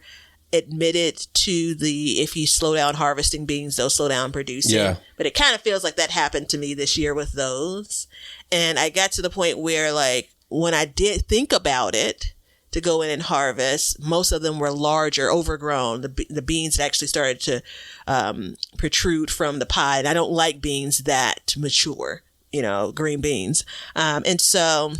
admitted to if you slow down harvesting beans, they'll slow down producing. Yeah. But it kind of feels like that happened to me this year with those. And I got to the point where, like, when I did think about it to go in and harvest, most of them were larger, overgrown. The beans that actually started to protrude from the pod. And I don't like beans that mature, green beans. And so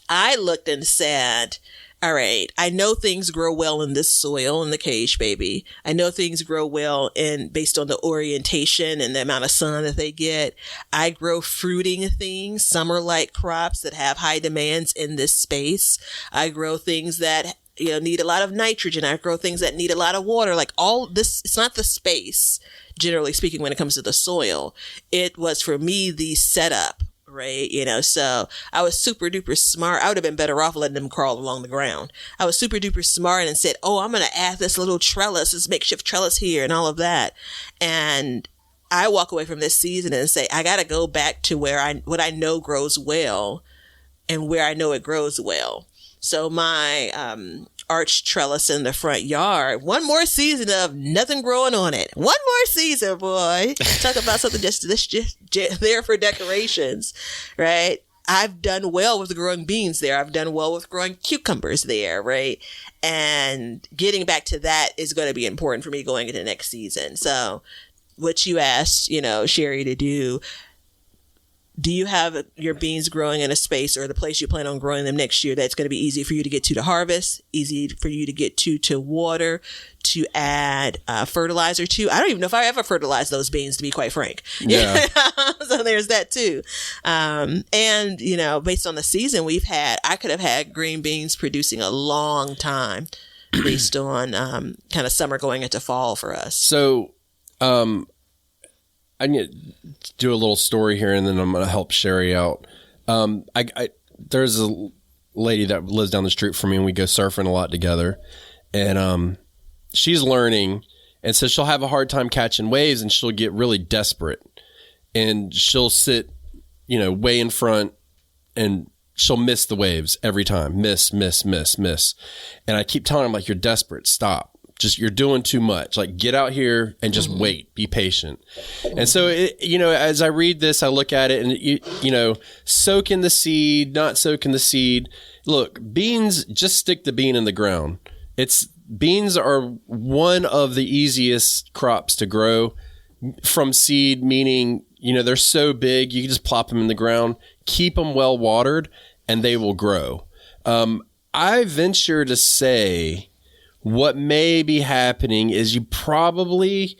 I looked and said, all right, I know things grow well in this soil in the cage baby. I know things grow well based on the orientation and the amount of sun that they get. I grow fruiting things, summer-like crops that have high demands in this space. I grow things that need a lot of nitrogen. I grow things that need a lot of water. Like, all this, it's not the space, generally speaking, when it comes to the soil. It was, for me, the setup. Right. So I was super duper smart. I would have been better off letting them crawl along the ground. I was super duper smart and said, I'm going to add this little trellis, this makeshift trellis here and all of that. And I walk away from this season and say, I got to go back to what I know grows well and where I know it grows well. So my arch trellis in the front yard, one more season of nothing growing on it. One more season, boy. Talk about something just there for decorations, right? I've done well with growing beans there. I've done well with growing cucumbers there, right? And getting back to that is going to be important for me going into next season. So what you asked, Sherry, to do you have your beans growing in a space or the place you plan on growing them next year that's going to be easy for you to get to harvest, easy for you to get to water, to add fertilizer to? I don't even know if I ever fertilized those beans, to be quite frank. Yeah. So there's that too. And, based on the season we've had, I could have had green beans producing a long time based on kind of summer going into fall for us. So, I need to do a little story here, and then I'm going to help Sherry out. There's a lady that lives down the street from me, and we go surfing a lot together. And she's learning, and so she'll have a hard time catching waves, and she'll get really desperate. And she'll sit, way in front, and she'll miss the waves every time. Miss. And I keep telling her, like, you're desperate. Stop. You're doing too much. Like, get out here and just wait, be patient. And so, as I read this, I look at it and, soak in the seed, not soak in the seed. Look, beans, just stick the bean in the ground. Beans are one of the easiest crops to grow from seed, meaning they're so big, you can just plop them in the ground, keep them well watered, and they will grow. I venture to say what may be happening is you probably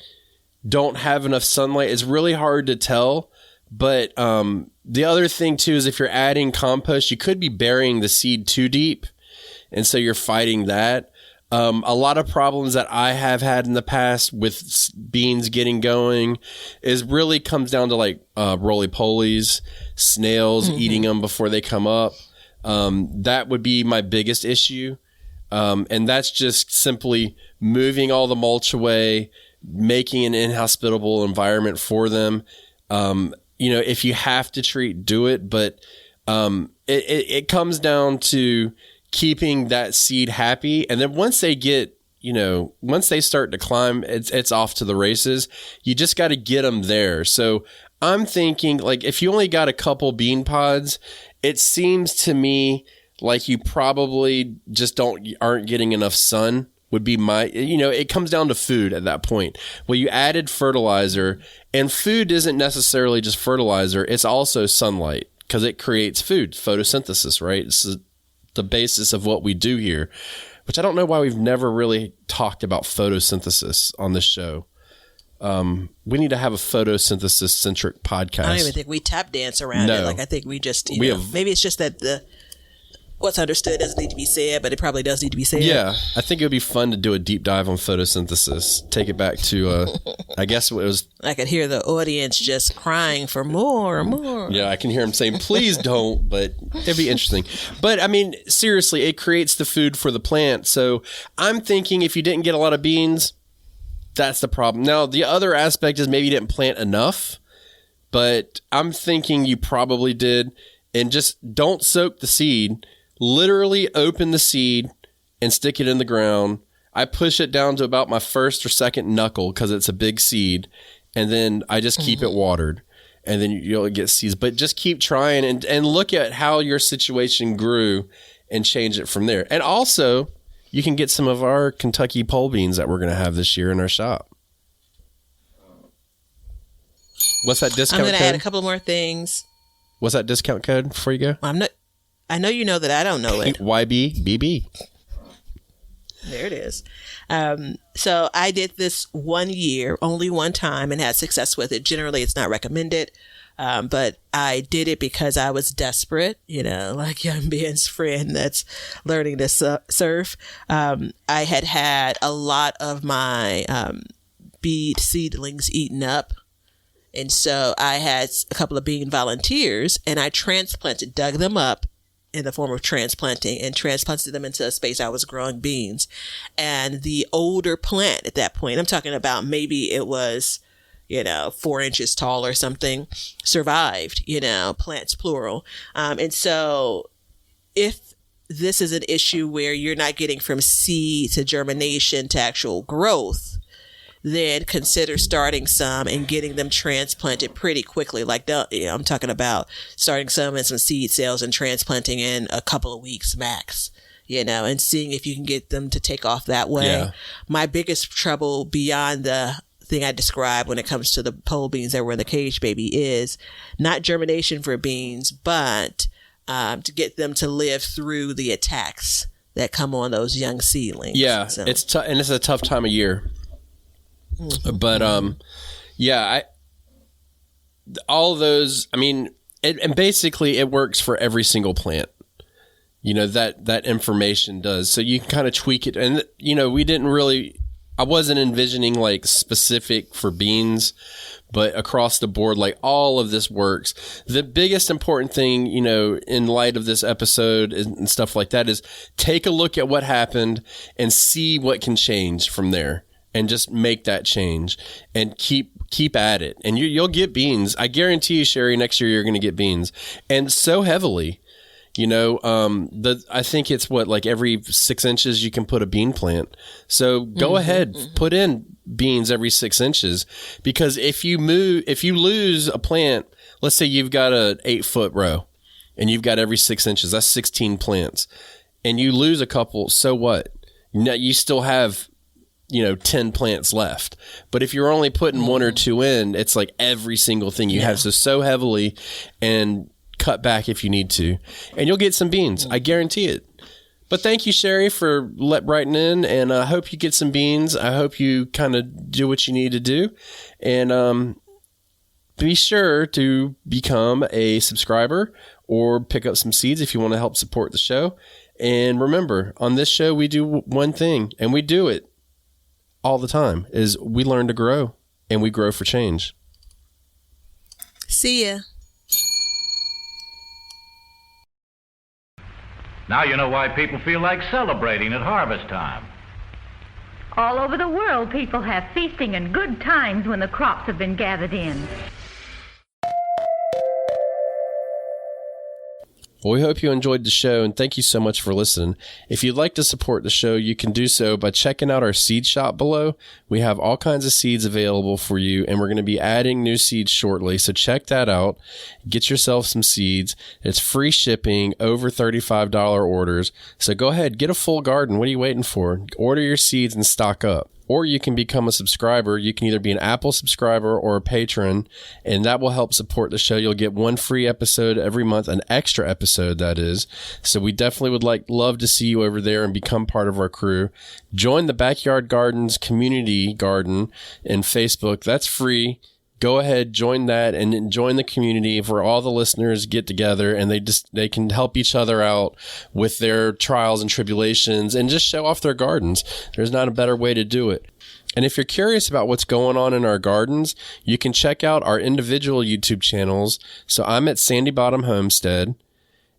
don't have enough sunlight. It's really hard to tell. But the other thing, too, is if you're adding compost, you could be burying the seed too deep. And so you're fighting that. A lot of problems that I have had in the past with beans getting going is really comes down to like roly-polies, snails eating them before they come up. That would be my biggest issue. And that's just simply moving all the mulch away, making an inhospitable environment for them. If you have to treat, do it. But it comes down to keeping that seed happy. And then once they get, once they start to climb, it's off to the races. You just got to get them there. So I'm thinking, like, if you only got a couple bean pods, it seems to me like you probably just aren't getting enough sun. Would be it comes down to food at that point. Well, you added fertilizer, and food isn't necessarily just fertilizer. It's also sunlight because it creates food, photosynthesis, right? It's the basis of what we do here, which I don't know why we've never really talked about photosynthesis on this show. We need to have a photosynthesis centric podcast. I don't even think we tap dance around it. Like, I think we just, maybe it's just that what's understood doesn't need to be said, but it probably does need to be said. Yeah, I think it would be fun to do a deep dive on photosynthesis. Take it back to, I guess it was... I could hear the audience just crying for more and more. Yeah, I can hear them saying, please don't, but it'd be interesting. But, I mean, seriously, it creates the food for the plant. So I'm thinking if you didn't get a lot of beans, that's the problem. Now, the other aspect is maybe you didn't plant enough, but I'm thinking you probably did. And just don't soak the seed. Literally open the seed and stick it in the ground. I push it down to about my first or second knuckle because it's a big seed. And then I just keep it watered. And then you'll get seeds. But just keep trying and look at how your situation grew and change it from there. And also, you can get some of our Kentucky pole beans that we're going to have this year in our shop. What's that discount code? I'm going to add a couple more things. What's that discount code before you go? I know you know that I don't know it. YBBB. There it is. So I did this 1 year, only one time, and had success with it. Generally, it's not recommended, but I did it because I was desperate, like young Ben's friend that's learning to surf. I had a lot of my bead seedlings eaten up. And so I had a couple of bean volunteers, and I dug them up in the form of transplanting and transplanted them into a space I was growing beans. And the older plant at that point, I'm talking about maybe it was, 4 inches tall or something, survived, plants plural. And so if this is an issue where you're not getting from seed to germination to actual growth, then consider starting some and getting them transplanted pretty quickly. Like, I'm talking about starting some in some seed cells and transplanting in a couple of weeks max, and seeing if you can get them to take off that way. Yeah. My biggest trouble beyond the thing I described when it comes to the pole beans that were in the cage baby is not germination for beans, but to get them to live through the attacks that come on those young seedlings. Yeah, so. It's and it's a tough time of year. But all those, I mean, and basically it works for every single plant. That information does. So you can kind of tweak it. And I wasn't envisioning like specific for beans, but across the board, like all of this works. The biggest important thing, in light of this episode and stuff like that is take a look at what happened and see what can change from there. And just make that change and keep at it. And you'll get beans. I guarantee you, Sherry, next year you're going to get beans. And so heavily, I think it's like every 6 inches you can put a bean plant. So go ahead, put in beans every 6 inches. Because if you lose a plant, let's say you've got a 8-foot row and you've got every 6 inches, that's 16 plants. And you lose a couple, so what? You still have 10 plants left. But if you're only putting one or two in, it's like every single thing you have. So heavily, and cut back if you need to. And you'll get some beans. I guarantee it. But thank you, Sherry, for writing in. And I hope you get some beans. I hope you kind of do what you need to do. And be sure to become a subscriber or pick up some seeds if you want to help support the show. And remember, on this show, we do one thing, and we do it all the time, is we learn to grow, and we grow for change. See ya. Now you know why people feel like celebrating at harvest time. All over the world, people have feasting and good times when the crops have been gathered in. Well, we hope you enjoyed the show, and thank you so much for listening. If you'd like to support the show, you can do so by checking out our seed shop below. We have all kinds of seeds available for you, and we're going to be adding new seeds shortly, so check that out. Get yourself some seeds. It's free shipping, over $35 orders. So go ahead, get a full garden. What are you waiting for? Order your seeds and stock up. Or you can become a subscriber. You can either be an Apple subscriber or a patron, and that will help support the show. You'll get one free episode every month, an extra episode, that is. So we definitely would love to see you over there and become part of our crew. Join the Backyard Gardens community garden in Facebook. That's free. Go ahead, join that, and join the community where all the listeners get together and they can help each other out with their trials and tribulations and just show off their gardens. There's not a better way to do it. And if you're curious about what's going on in our gardens, you can check out our individual YouTube channels. So I'm at Sandy Bottom Homestead,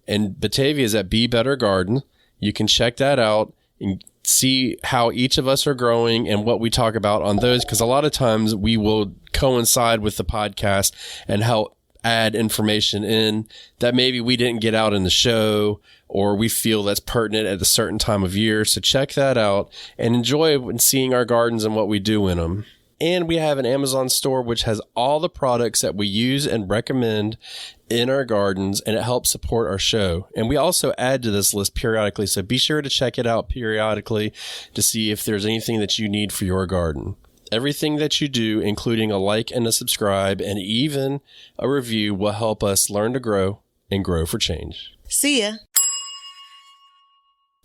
and Batavia is at Be Better Garden. You can check that out and see how each of us are growing and what we talk about on those, because a lot of times we will coincide with the podcast and help add information in that maybe we didn't get out in the show, or we feel that's pertinent at a certain time of year. So check that out and enjoy seeing our gardens and what we do in them. And we have an Amazon store which has all the products that we use and recommend in our gardens, and it helps support our show. And we also add to this list periodically, so be sure to check it out periodically to see if there's anything that you need for your garden. Everything that you do, including a like and a subscribe and even a review, will help us learn to grow and grow for change. See ya.